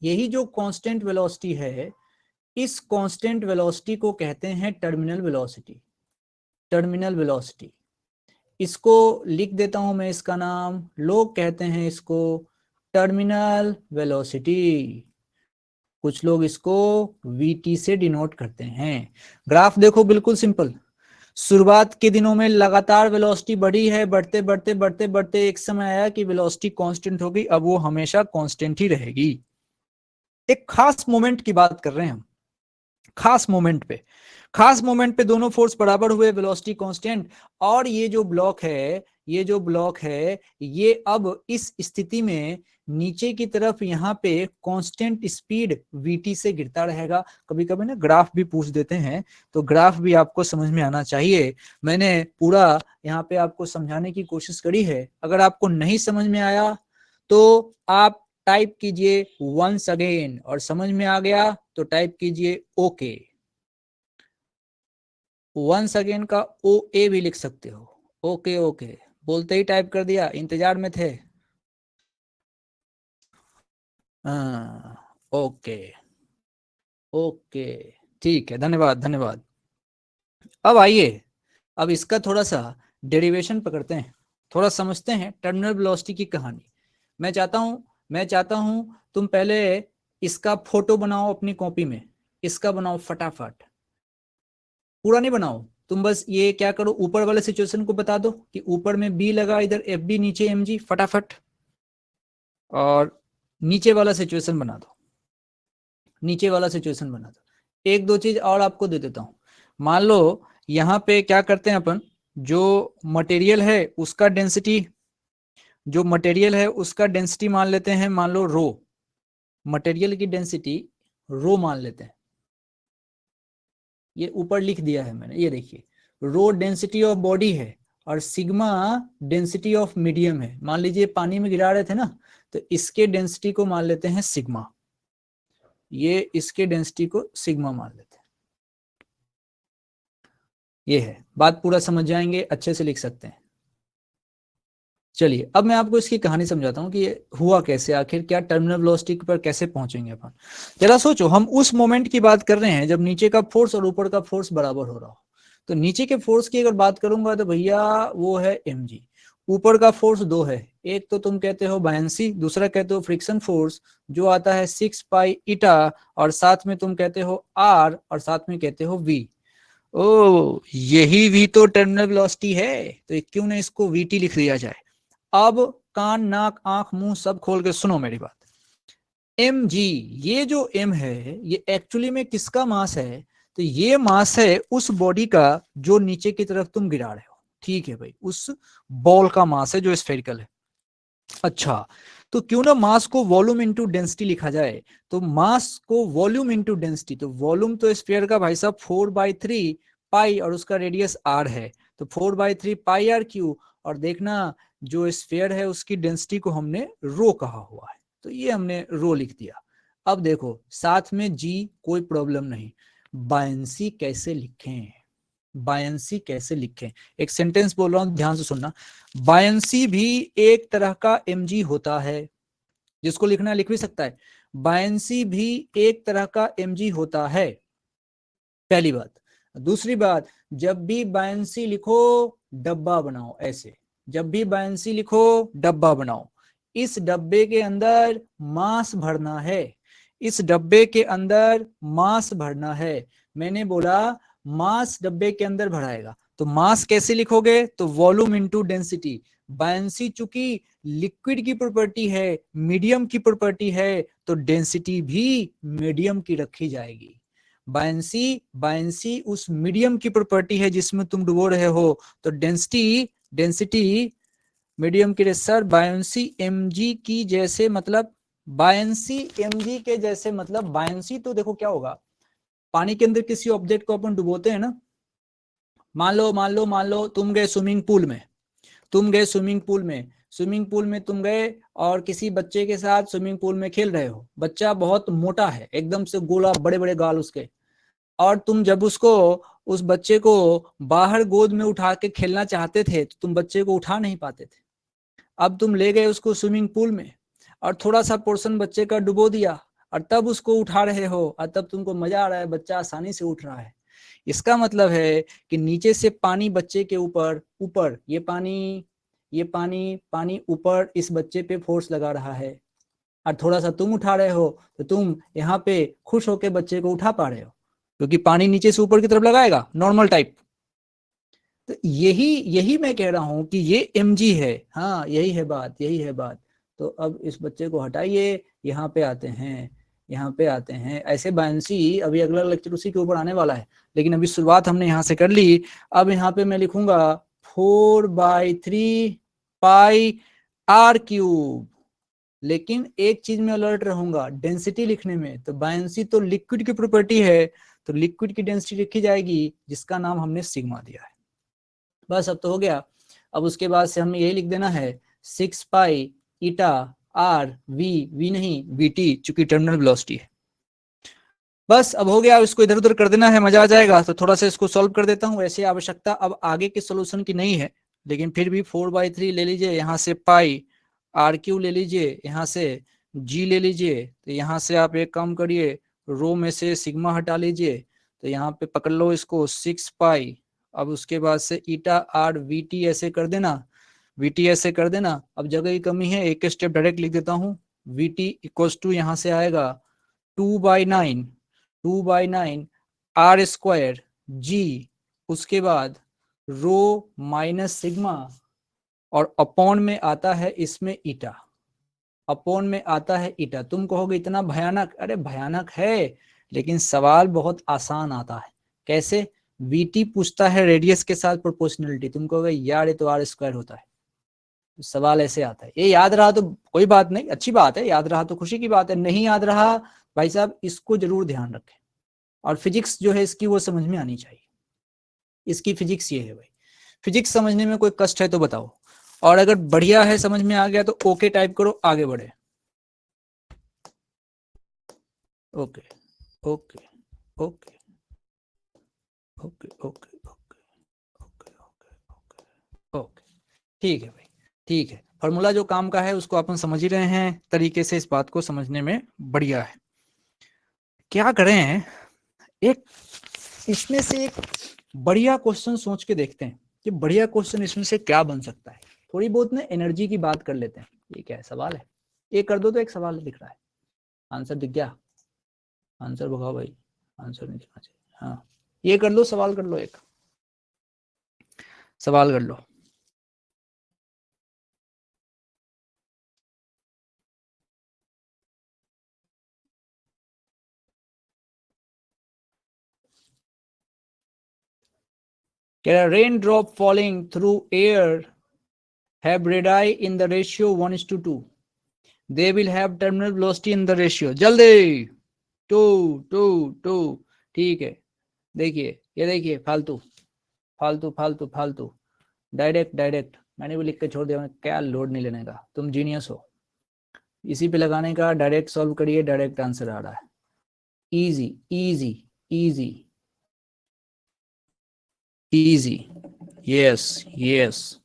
यही जो कांस्टेंट वेलोसिटी है, इस कांस्टेंट वेलोसिटी को कहते हैं टर्मिनल वेलोसिटी। टर्मिनल वेलोसिटी, इसको लिख देता हूं मैं, इसका नाम, लोग कहते हैं इसको टर्मिनल वेलोसिटी, कुछ लोग इसको वीटी से डिनोट करते हैं। ग्राफ देखो बिल्कुल सिंपल, शुरुआत के दिनों में लगातार वेलोसिटी बढ़ी है, बढ़ते बढ़ते बढ़ते बढ़ते एक समय आया कि वेलोसिटी कांस्टेंट हो गई, अब वो हमेशा कांस्टेंट ही रहेगी। एक खास मोमेंट की बात कर रहे हैं हम, खास मोमेंट पे, खास मोमेंट पे दोनों फोर्स बराबर हुए, वेलोसिटी कांस्टेंट, और ये जो ब्लॉक है, ये जो ब्लॉक है ये अब इस स्थिति में नीचे की तरफ यहाँ पे कांस्टेंट स्पीड vt से गिरता रहेगा। कभी कभी ना ग्राफ भी पूछ देते हैं, तो ग्राफ भी आपको समझ में आना चाहिए। मैंने पूरा यहाँ पे आपको समझाने की कोशिश करी है, अगर आपको नहीं समझ में आया तो आप टाइप कीजिए वंस अगेन, और समझ में आ गया तो टाइप कीजिए ओके। वंस अगेन का ओ ए भी लिख सकते हो, ओके ओके बोलते ही टाइप कर दिया, इंतजार में थे। ओके ओके, ठीक है, धन्यवाद धन्यवाद। अब आइए, अब इसका थोड़ा सा डेरिवेशन पकड़ते हैं, थोड़ा समझते हैं टर्मिनल वेलोसिटी की कहानी। मैं चाहता हूं तुम पहले इसका फोटो बनाओ अपनी कॉपी में, इसका बनाओ फटाफट, पूरा नहीं बनाओ तुम, बस ये क्या करो, ऊपर वाले सिचुएशन को बता दो कि ऊपर में बी लगा, इधर एफ बी, नीचे एम जी, फटाफट। और नीचे वाला सिचुएशन बना दो, नीचे वाला सिचुएशन बना दो। एक दो चीज और आपको दे देता हूं, मान लो यहाँ पे क्या करते हैं अपन, जो मटेरियल है उसका डेंसिटी, जो मटेरियल है उसका डेंसिटी मान लेते हैं, मान लो रो, मटेरियल की डेंसिटी रो मान लेते हैं। ये ऊपर लिख दिया है मैंने, ये देखिए, रो डेंसिटी ऑफ बॉडी है और सिग्मा डेंसिटी ऑफ मीडियम है। मान लीजिए पानी में गिरा रहे थे ना, तो इसके डेंसिटी को मान लेते हैं सिग्मा, ये इसके डेंसिटी को सिग्मा मान लेते हैं। ये है बात, पूरा समझ जाएंगे, अच्छे से लिख सकते हैं। चलिए अब मैं आपको इसकी कहानी समझाता हूँ कि ये हुआ कैसे, आखिर क्या टर्मिनल वेलोसिटी पर कैसे पहुंचेंगे अपन। जरा सोचो, हम उस मोमेंट की बात कर रहे हैं जब नीचे का फोर्स और ऊपर का फोर्स बराबर हो रहा हो। तो नीचे के फोर्स की अगर बात करूंगा तो भैया वो है mg, ऊपर का फोर्स दो है, एक तो तुम कहते हो बायंसी, दूसरा कहते हो फ्रिक्शन फोर्स जो आता है 6 पाई ईटा, और साथ में तुम कहते हो r, और साथ में कहते हो v। ओ यही v तो टर्मिनल वेलोसिटी है, तो क्यों ना इसको vt लिख दिया जाए। अब कान नाक आंख मुंह सब खोल के सुनो मेरी बात। mg, ये जो m है ये एक्चुअली में किसका मास है, तो ये मास है उस बॉडी का जो नीचे की तरफ तुम गिरा रहे हो, ठीक है भाई, उस बॉल का मास है जो स्फेरिकल है। अच्छा, तो क्यों ना मास को वॉल्यूम इनटू डेंसिटी लिखा जाए, तो मास को वॉल्यूम इनटू डेंसिटी, तो वॉल्यूम तो स्फीयर का भाई साहब 4/3 पाई और उसका रेडियस r है, तो 4/3 पाई r क्यू, और देखना जो स्फीयर है उसकी डेंसिटी को हमने रो कहा हुआ है, तो ये हमने रो लिख दिया। अब देखो साथ में g, कोई प्रॉब्लम नहीं, बायंसी कैसे लिखें, बायंसी कैसे लिखें, एक सेंटेंस बोल रहा हूं ध्यान से सुनना। बायंसी भी एक तरह का mg होता है, जिसको लिखना लिख भी सकता है, बायंसी भी एक तरह का mg होता है, पहली बात। दूसरी बात, जब भी बायंसी लिखो डब्बा बनाओ ऐसे, जब भी बायंसी लिखो डब्बा बनाओ, इस डब्बे के अंदर मास भरना है, इस डब्बे के अंदर मास भरना है। मैंने बोला मास डब्बे के अंदर भराएगा, तो मास कैसे लिखोगे, तो वॉल्यूम इनटू डेंसिटी। बायंसी चूंकि लिक्विड की प्रॉपर्टी है, मीडियम की प्रॉपर्टी है, तो डेंसिटी भी मीडियम की रखी जाएगी। बायंसी बायंसी उस मीडियम की प्रॉपर्टी है जिसमें तुम डुबो रहे हो, तो डेंसिटी डेंसिटी मीडियम की। सर बायंसी mg की जैसे मतलब, बायंसी mg के जैसे मतलब, बायंसी तो देखो क्या होगा, पानी के अंदर किसी ऑब्जेक्ट को अपन डुबोते हैं ना, मान लो तुम गए स्विमिंग पूल में, स्विमिंग पूल में तुम गए और किसी बच्चे के साथ स्विमिंग पूल में खेल रहे हो। बच्चा बहुत मोटा है, एकदम से गोला, बड़े बड़े गाल उसके, और तुम जब उसको, उस बच्चे को बाहर गोद में उठा के खेलना चाहते थे तो तुम बच्चे को उठा नहीं पाते थे। अब तुम ले गए उसको स्विमिंग पूल में और थोड़ा सा पोर्शन बच्चे का डुबो दिया, और तब उसको उठा रहे हो, और तब तुमको मजा आ रहा है, बच्चा आसानी से उठ रहा है। इसका मतलब है कि नीचे से पानी बच्चे के ऊपर, ऊपर ये पानी ऊपर इस बच्चे पे फोर्स लगा रहा है, और थोड़ा सा तुम उठा रहे हो, तो तुम यहाँ पे खुश होकर बच्चे को उठा पा रहे हो, क्योंकि पानी नीचे से ऊपर की तरफ लगाएगा, नॉर्मल टाइप। तो यही यही मैं कह रहा हूं कि ये mg है। हाँ यही है बात, यही है बात। तो अब इस बच्चे को हटाइए, यहाँ पे आते हैं, यहाँ पे आते हैं। ऐसे बायंसी अभी अगला लेक्चर उसी के ऊपर आने वाला है, लेकिन अभी शुरुआत हमने यहाँ से कर ली। अब यहाँ पे मैं लिखूंगा 4/3 पाई r क्यूब, लेकिन एक चीज में अलर्ट रहूंगा, डेंसिटी लिखने में। तो बायंसी तो लिक्विड की प्रॉपर्टी है, तो लिक्विड की डेंसिटी लिखी जाएगी जिसका नाम हमने सिग्मा दिया है। बस अब तो हो गया। अब उसके बाद से हमें यही लिख देना है 6 पाई ईटा आर वी नहीं वी टी, चूंकि टर्मिनल वेलोसिटी है। बस अब हो गया, इसको इधर उधर कर देना है, मजा आ जाएगा। तो थोड़ा सा इसको सॉल्व कर देता हूँ, ऐसे आवश्यकता अब आगे के सोल्यूशन की नहीं है, लेकिन फिर भी 4/3 ले लीजिए, यहाँ से पाई आर क्यू ले लीजिए, यहाँ से जी ले लीजिए। तो यहाँ से आप एक काम करिए, रो में से सिग्मा हटा लीजिए, तो यहाँ पे पकड़ लो इसको 6 पाई। अब उसके बाद से ईटा आर वी टी ऐसे कर देना, वी टी ऐसे कर देना। अब जगह की कमी है, एक स्टेप डायरेक्ट लिख देता हूँ, वी टी इक्वल्स टू यहाँ से आएगा 2/9 आर स्क्वायर जी, उसके बाद रो माइनस सिग्मा, और अपॉन में आता है इसमें ईटा, अपॉन में आता है ईटा। तुम कहोगे इतना भयानक, अरे भयानक है, लेकिन सवाल बहुत आसान आता है। कैसे? वीटी पूछता है रेडियस के साथ प्रोपोर्शनलिटी, तुम कहोगे यार ये तो आर स्क्वायर होता है। तो सवाल ऐसे आता है। ये याद रहा तो कोई बात नहीं, अच्छी बात है, याद रहा तो खुशी की बात है। नहीं याद रहा भाई साहब, इसको जरूर ध्यान रखें। और फिजिक्स जो है इसकी वो समझ में आनी चाहिए, इसकी फिजिक्स ये है भाई। फिजिक्स समझने में कोई कष्ट है तो बताओ, और अगर बढ़िया है, समझ में आ गया तो ओके टाइप करो, आगे बढ़े। Okay okay okay okay okay okay okay okay okay, ठीक है भाई, ठीक है। फॉर्मूला जो काम का है उसको अपन समझ ही रहे हैं तरीके से, इस बात को समझने में बढ़िया है। क्या करें, एक इसमें से एक बढ़िया क्वेश्चन सोच के देखते हैं कि बढ़िया क्वेश्चन इसमें से क्या बन सकता है। थोड़ी बहुत ना एनर्जी की बात कर लेते हैं। ये क्या है, सवाल है, ये कर दो तो एक सवाल दिख रहा है, आंसर दिख गया, आंसर भगाओ भाई, आंसर नहीं दिखना चाहिए। हाँ ये कर लो, सवाल कर लो, एक सवाल कर लो। Can a raindrop falling through air have radii in the ratio 1:2? They will have terminal velocity in the ratio, जल्दी 2:2. ठीक है, देखिए ये देखिए, फालतू फालतू फालतू फालतू, डायरेक्ट डायरेक्ट मैंने भी लिख के छोड़ दिया, क्या लोड नहीं लेने का, तुम जीनियस हो। इसी पे लगाने का, डायरेक्ट सॉल्व करिए, डायरेक्ट आंसर आ रहा है। Easy easy easy easy, yes yes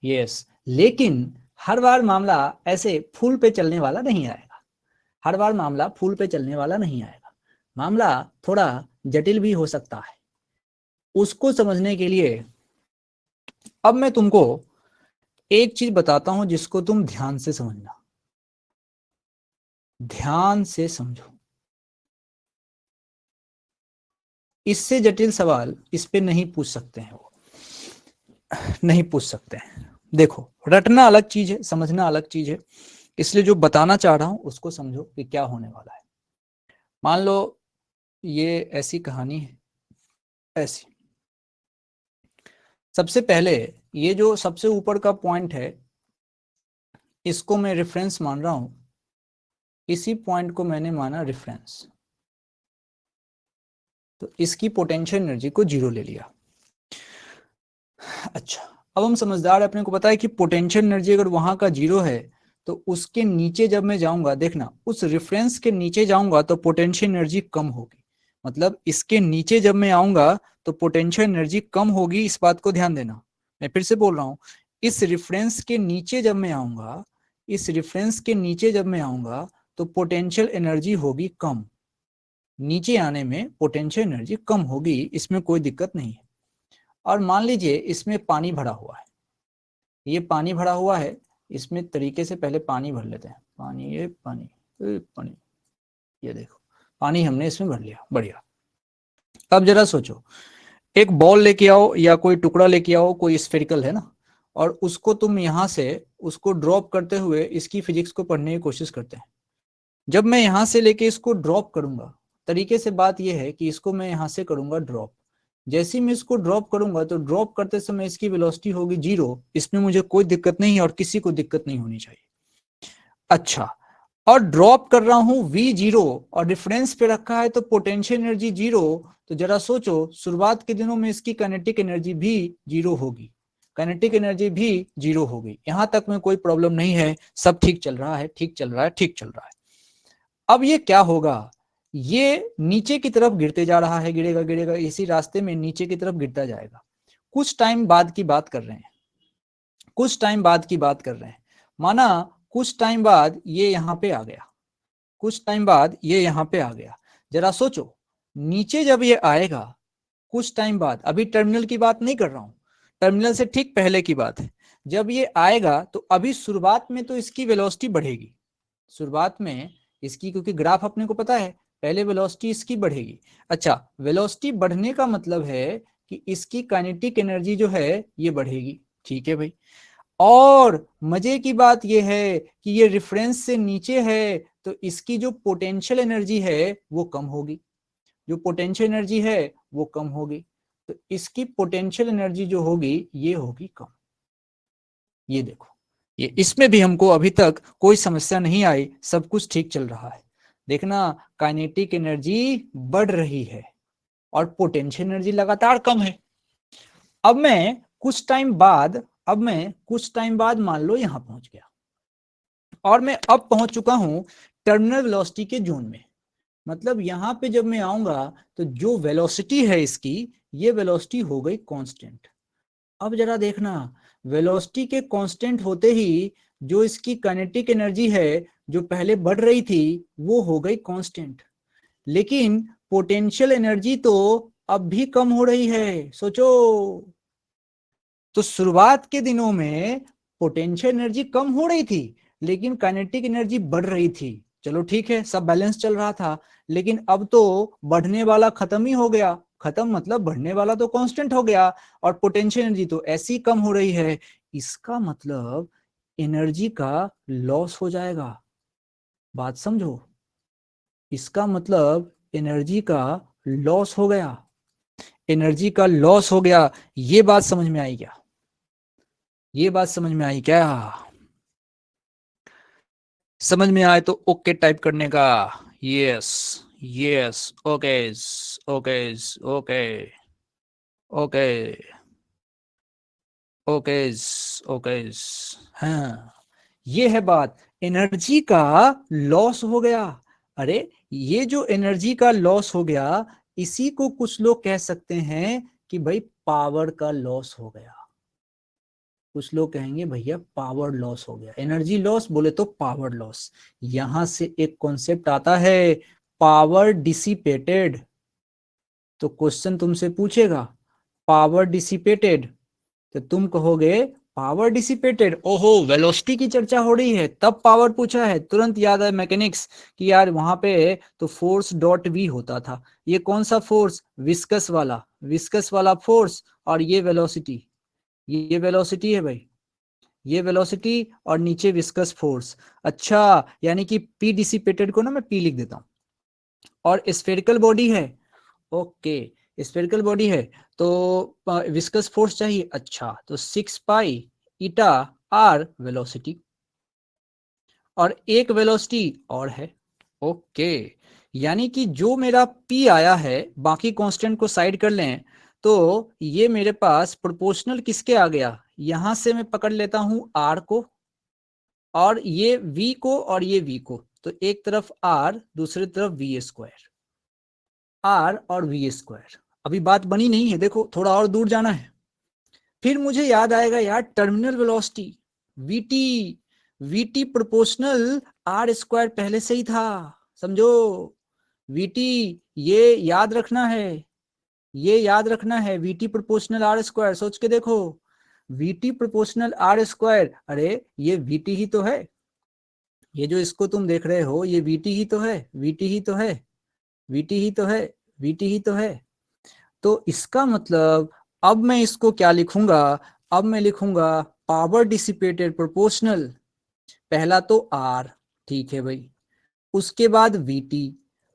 yes. लेकिन हर बार मामला ऐसे फूल पे चलने वाला नहीं आएगा, हर बार मामला फूल पे चलने वाला नहीं आएगा, मामला थोड़ा जटिल भी हो सकता है। उसको समझने के लिए अब मैं तुमको एक चीज बताता हूं जिसको तुम ध्यान से समझना, ध्यान से समझो। इससे जटिल सवाल इस पे नहीं पूछ सकते हैं वो, नहीं पूछ सकते हैं। देखो, रटना अलग चीज है, समझना अलग चीज है, इसलिए जो बताना चाह रहा हूं उसको समझो कि क्या होने वाला है। मान लो ये ऐसी कहानी है, ऐसी। सबसे पहले ये जो सबसे ऊपर का पॉइंट है, इसको मैं रेफरेंस मान रहा हूं, इसी पॉइंट को मैंने माना रेफरेंस, तो इसकी पोटेंशियल एनर्जी को जीरो ले लिया। अच्छा, अब हम समझदार, अपने को पता है कि पोटेंशियल एनर्जी अगर वहां का जीरो है तो उसके नीचे जब मैं जाऊंगा, देखना उस रेफरेंस के नीचे जाऊंगा तो पोटेंशियल एनर्जी कम होगी। मतलब इसके नीचे जब मैं आऊंगा तो पोटेंशियल एनर्जी कम होगी, इस बात को ध्यान देना। मैं फिर से बोल रहा हूं, इस रेफरेंस के नीचे जब मैं आऊंगा, इस रेफरेंस के नीचे जब मैं आऊंगा तो पोटेंशियल एनर्जी होगी कम। नीचे आने में पोटेंशियल एनर्जी कम होगी, इसमें कोई दिक्कत नहीं है। और मान लीजिए इसमें पानी भरा हुआ है, ये पानी भरा हुआ है, इसमें तरीके से पहले पानी भर लेते हैं। पानी, ये पानी, पानी, ये देखो पानी हमने इसमें भर लिया, बढ़िया। अब जरा सोचो, एक बॉल लेके आओ या कोई टुकड़ा लेके आओ, कोई स्फेरिकल है ना, और उसको तुम यहां से उसको ड्रॉप करते हुए इसकी फिजिक्स को पढ़ने की कोशिश करते हैं। जब मैं यहां से लेके इसको ड्रॉप करूंगा, तरीके से बात यह है कि इसको मैं यहां से करूंगा ड्रॉप। जैसे ही मैं इसको ड्रॉप करूंगा तो ड्रॉप करते समय इसकी वेलोसिटी होगी जीरो, इसमें मुझे कोई दिक्कत नहीं है और किसी को दिक्कत नहीं होनी चाहिए। अच्छा, और ड्रॉप कर रहा हूं v जीरो और डिफरेंस पे रखा है तो पोटेंशियल एनर्जी जीरो, तो जरा सोचो शुरुआत के दिनों में इसकी काइनेटिक एनर्जी भी जीरो होगी, काइनेटिक एनर्जी भी जीरो होगी। यहां तक में कोई प्रॉब्लम नहीं है, सब ठीक चल रहा है, ठीक चल रहा है, ठीक चल रहा है। अब ये क्या होगा, ये नीचे की तरफ गिरते जा रहा है, गिरेगा गिरेगा, इसी रास्ते में नीचे की तरफ गिरता जाएगा। कुछ टाइम बाद की बात कर रहे हैं, कुछ टाइम बाद की बात कर रहे हैं। माना कुछ टाइम बाद ये यहां पे आ गया, कुछ टाइम बाद ये यहां पे आ गया। जरा सोचो, नीचे जब ये आएगा कुछ टाइम बाद, अभी टर्मिनल की बात नहीं कर रहा हूं, टर्मिनल से ठीक पहले की बात है, जब ये आएगा तो अभी शुरुआत में तो इसकी वेलोसिटी बढ़ेगी, शुरुआत में इसकी, क्योंकि ग्राफ अपने को पता है, पहले वेलोसिटी इसकी बढ़ेगी। अच्छा, वेलोसिटी बढ़ने का मतलब है कि इसकी काइनेटिक एनर्जी जो है ये बढ़ेगी, ठीक है भाई। और मजे की बात यह है कि ये रेफरेंस से नीचे है तो इसकी जो पोटेंशियल एनर्जी है वो कम होगी, जो पोटेंशियल एनर्जी है वो कम होगी, तो इसकी पोटेंशियल एनर्जी जो होगी ये होगी कम। ये देखो, ये इसमें भी हमको अभी तक कोई समस्या नहीं आई, सब कुछ ठीक चल रहा है। देखना, काइनेटिक एनर्जी बढ़ रही है और पोटेंशियल एनर्जी लगातार कम है। अब मैं कुछ टाइम बाद, अब मैं कुछ टाइम बाद मान लो यहां पहुंच गया और मैं अब पहुंच चुका हूं टर्मिनल वेलोसिटी के जोन में। मतलब यहां पे जब मैं आऊंगा तो जो वेलोसिटी है इसकी, ये वेलोसिटी हो गई कांस्टेंट। अब जरा देखना, वेलोसिटी के कांस्टेंट होते ही जो इसकी काइनेटिक एनर्जी है जो पहले बढ़ रही थी वो हो गई कांस्टेंट, लेकिन पोटेंशियल एनर्जी तो अब भी कम हो रही है। सोचो, तो शुरुआत के दिनों में पोटेंशियल एनर्जी कम हो रही थी लेकिन काइनेटिक एनर्जी बढ़ रही थी। चलो ठीक है, सब बैलेंस चल रहा था, लेकिन अब तो बढ़ने वाला खत्म ही हो गया, खत्म मतलब बढ़ने वाला तो कांस्टेंट हो गया और पोटेंशियल एनर्जी तो ऐसी कम हो रही है। इसका मतलब एनर्जी का लॉस हो जाएगा, बात समझो, इसका मतलब एनर्जी का लॉस हो गया, एनर्जी का लॉस हो गया। ये बात समझ में आई क्या, ये बात समझ में आई क्या? समझ में आए तो ओके टाइप करने का, yes, yes, okay, okay, okay, okay, okay, okay. हाँ, ये है बात, एनर्जी का लॉस हो गया। अरे, ये जो एनर्जी का लॉस हो गया, इसी को कुछ लोग कह सकते हैं कि भाई पावर का लॉस हो गया। कुछ लोग कहेंगे भैया पावर लॉस हो गया, एनर्जी लॉस बोले तो पावर लॉस। यहां से एक कॉन्सेप्ट आता है, पावर डिसिपेटेड। तो क्वेश्चन तुमसे पूछेगा पावर डिसिपेटेड, तो तुम कहोगे पावर डिसिपेटेड, ओहो वेलोसिटी की चर्चा हो रही है तब पावर पूछा है, तुरंत याद आया मैकेनिक्स कि यार वहां पे तो फोर्स डॉट वी होता था। ये कौन सा फोर्स? विस्कस वाला फोर्स, और ये वेलोसिटी, ये वेलोसिटी है भाई, ये वेलोसिटी और नीचे विस्कस फोर्स। अच्छा, यानी कि पी डिसिपेटेड को ना मैं पी लिख देता हूँ, और स्फेरिकल बॉडी है, ओके स्फेरिकल बॉडी है तो विस्कस फोर्स चाहिए। अच्छा, तो 6 पाई ईटा आर वेलोसिटी, और एक वेलोसिटी और है, ओके। यानी कि जो मेरा पी आया है, बाकी कांस्टेंट को साइड कर लें, तो ये मेरे पास प्रोपोर्शनल किसके आ गया, यहां से मैं पकड़ लेता हूं आर को, और ये v को और ये v को, तो एक तरफ r दूसरी तरफ वी स्क्वायर, r और वी स्क्वायर। अभी बात बनी नहीं है, देखो थोड़ा और दूर जाना है। फिर मुझे याद आएगा यार terminal velocity vt, vt proportional r square पहले से ही था, समझो vt, ये याद रखना है, ये याद रखना है, vt प्रोपोर्शनल r स्क्वायर, सोच के देखो vt प्रोपोर्शनल r स्क्वायर, अरे ये vt ही तो है, ये जो इसको तुम देख रहे हो ये VT ही तो है, VT ही तो है, VT ही तो है, VT ही तो है। तो इसका मतलब अब मैं इसको क्या लिखूंगा, अब मैं लिखूंगा पावर डिसिपेटेड प्रोपोर्शनल, पहला तो R, ठीक है भाई, उसके बाद VT,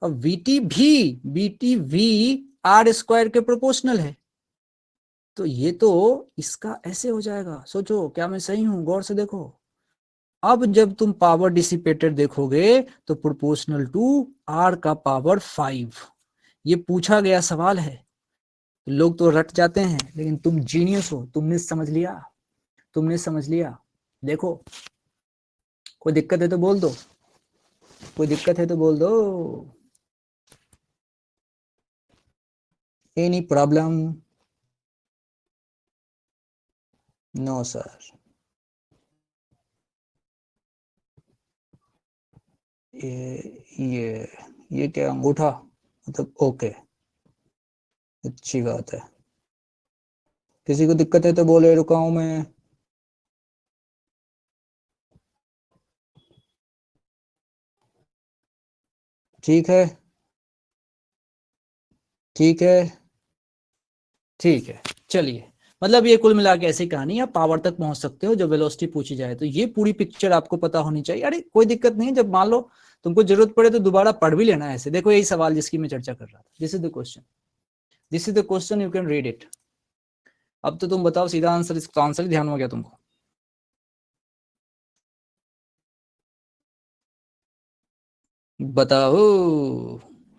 और VT भी, VT V R स्क्वायर के प्रोपोर्शनल है। तो ये तो इसका ऐसे हो जाएगा, सोचो क्या मैं सही हूं, गौर से देखो। अब जब तुम पावर डिसिपेटेड देखोगे तो प्रोपोर्शनल टू आर का पावर 5, ये पूछा गया सवाल है। लोग तो रट जाते हैं, लेकिन तुम जीनियस हो, तुमने समझ लिया, तुमने समझ लिया। देखो कोई दिक्कत है तो बोल दो, कोई दिक्कत है तो बोल दो, एनी प्रॉब्लम? No sir. ये क्या अंगूठा, मतलब ओके, अच्छी बात है। किसी को दिक्कत है तो बोले, रुका हूं मैं। ठीक है, ठीक है, ठीक है, चलिए। मतलब ये कुल मिला के ऐसी कहानी, आप पावर तक पहुंच सकते हो जब वेलोसिटी पूछी जाए, तो ये पूरी पिक्चर आपको पता होनी चाहिए। अरे कोई दिक्कत नहीं, जब मान लो तुमको जरूरत पड़े तो दोबारा पढ़ भी लेना है ऐसे। देखो यही सवाल जिसकी मैं चर्चा कर रहा था, this is the question, this is the question, you can read it. अब तो तुम बताओ सीधा आंसर, इसका आंसर ही ध्यान में गया तुमको? बताओ,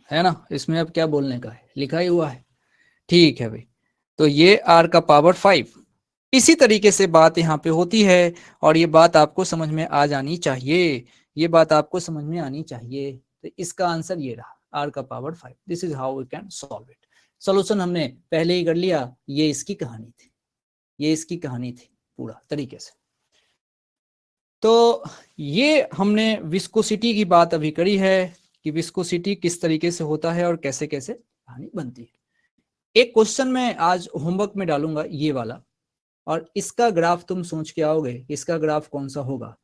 है ना, इसमें अब क्या बोलने का है, लिखा ही हुआ है। ठीक है भाई, तो ये r का पावर 5, इसी तरीके से बात यहाँ पे होती है, और ये बात आपको समझ में आ जानी चाहिए, ये बात आपको समझ में आनी चाहिए। तो इसका आंसर ये रहा, r का power 5, this is how we can solve it. Solution हमने पहले ही कर लिया, ये इसकी कहानी थी, ये इसकी कहानी थी पूरा तरीके से। तो ये हमने विस्कोसिटी की बात अभी करी है कि विस्कोसिटी किस तरीके से होता है और कैसे कैसे कहानी बनती है। एक क्वेश्चन मैं आज होमवर्क में डालूंगा ये वाला, और इसका ग्राफ तुम सोच के आओगे, इसका ग्राफ कौन सा होगा,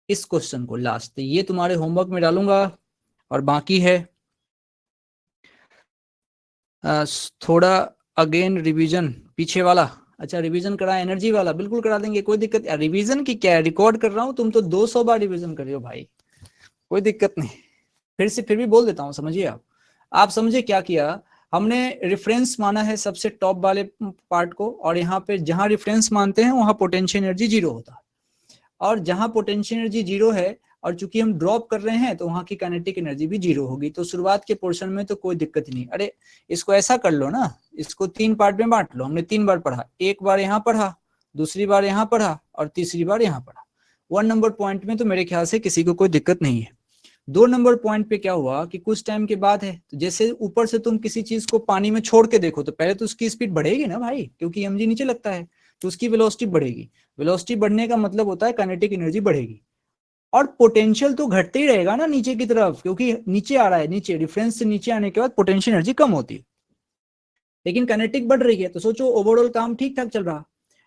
इस क्वेश्चन को लास्ट, ये तुम्हारे होमवर्क में डालूंगा। और बाकी है थोड़ा अगेन रिवीजन पीछे वाला। अच्छा रिवीजन करा, एनर्जी वाला बिल्कुल करा देंगे, कोई दिक्कत। रिवीजन की क्या है, रिकॉर्ड कर रहा हूं, तुम तो 200 बार रिवीजन कर रहे हो भाई, कोई दिक्कत नहीं। फिर भी बोल देता हूं, समझिए आप समझे क्या किया हमने, रेफरेंस माना है सबसे टॉप वाले पार्ट को, और यहाँ पे जहां रेफरेंस मानते हैं वहां पोटेंशियल एनर्जी जीरो होता है, और जहां पोटेंशियल एनर्जी जीरो है और चूंकि हम ड्रॉप कर रहे हैं तो वहां की काइनेटिक एनर्जी भी जीरो होगी। तो शुरुआत के पोर्शन में तो कोई दिक्कत ही नहीं। अरे इसको ऐसा कर लो ना, इसको 3 पार्ट में बांट लो, हमने 3 बार पढ़ा, एक बार यहाँ पढ़ा, दूसरी बार यहाँ पढ़ा, और तीसरी बार यहाँ पढ़ा। 1 नंबर पॉइंट में तो मेरे ख्याल से किसी को कोई दिक्कत नहीं है। 2 नंबर पॉइंट पे क्या हुआ कि कुछ टाइम के बाद है, तो जैसे ऊपर से तुम किसी चीज को पानी में छोड़ के देखो तो पहले तो उसकी स्पीड बढ़ेगी ना भाई, क्योंकि mg नीचे लगता है, तो उसकी वेलोसिटी बढ़ेगी। वेलोसिटी बढ़ने का मतलब होता है काइनेटिक एनर्जी बढ़ेगी, और पोटेंशियल तो घटते ही रहेगा ना नीचे की तरफ, क्योंकि नीचे आ रहा है, नीचे रेफरेंस से नीचे आने के बाद पोटेंशियल एनर्जी कम होती है, लेकिन काइनेटिक बढ़ रही है। तो सोचो ओवरऑल काम ठीक ठाक चल रहा।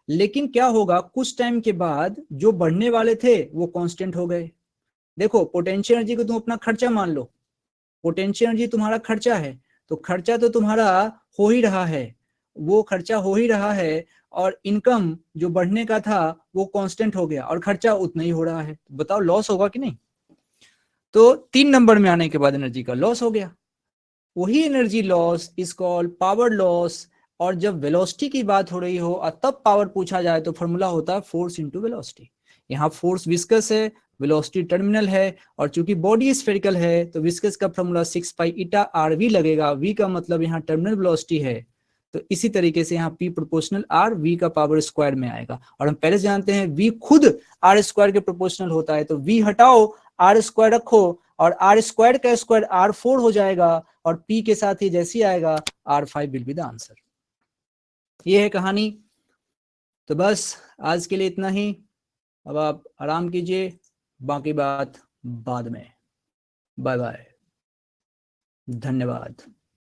लेकिन क्या होगा, कुछ टाइम के बाद जो बढ़ने वाले थे वो कांस्टेंट हो गए। देखो पोटेंशियल एनर्जी को तुम अपना खर्चा मान लो, पोटेंशियल एनर्जी तुम्हारा खर्चा है, तो खर्चा तो तुम्हारा हो ही रहा है, वो खर्चा हो ही रहा है, और इनकम जो बढ़ने का था वो कांस्टेंट हो गया और खर्चा उतना ही हो रहा है। बताओ लॉस होगा कि नहीं? तो 3 नंबर में आने के बाद एनर्जी का लॉस हो गया, वही energy loss is called power loss. और जब वेलोसिटी की बात हो रही हो और तब पावर पूछा जाए तो फॉर्मूला होता है फोर्स इनटू वेलोसिटी। यहाँ फोर्स विस्कस है, वेलोसिटी टर्मिनल है, और चूंकि बॉडी स्फेरिकल है तो विस्कस का formula 6 pi eta R V लगेगा। वी का मतलब यहाँ टर्मिनल वेलोसिटी है, तो इसी तरीके से यहाँ पी प्रोपोर्शनल आर वी का पावर स्क्वायर में आएगा। और हम पहले जानते हैं वी खुद आर स्क्वायर के प्रोपोर्शनल होता है, तो वी हटाओ आर स्क्वायर रखो और आर स्क्वायर का स्क्वायर R4 हो जाएगा, और P के साथ ही जैसे आएगा R5 will be the answer. ये है कहानी। तो बस आज के लिए इतना ही, अब आप आराम कीजिए, बाकी बात बाद में। बाय बाय, धन्यवाद।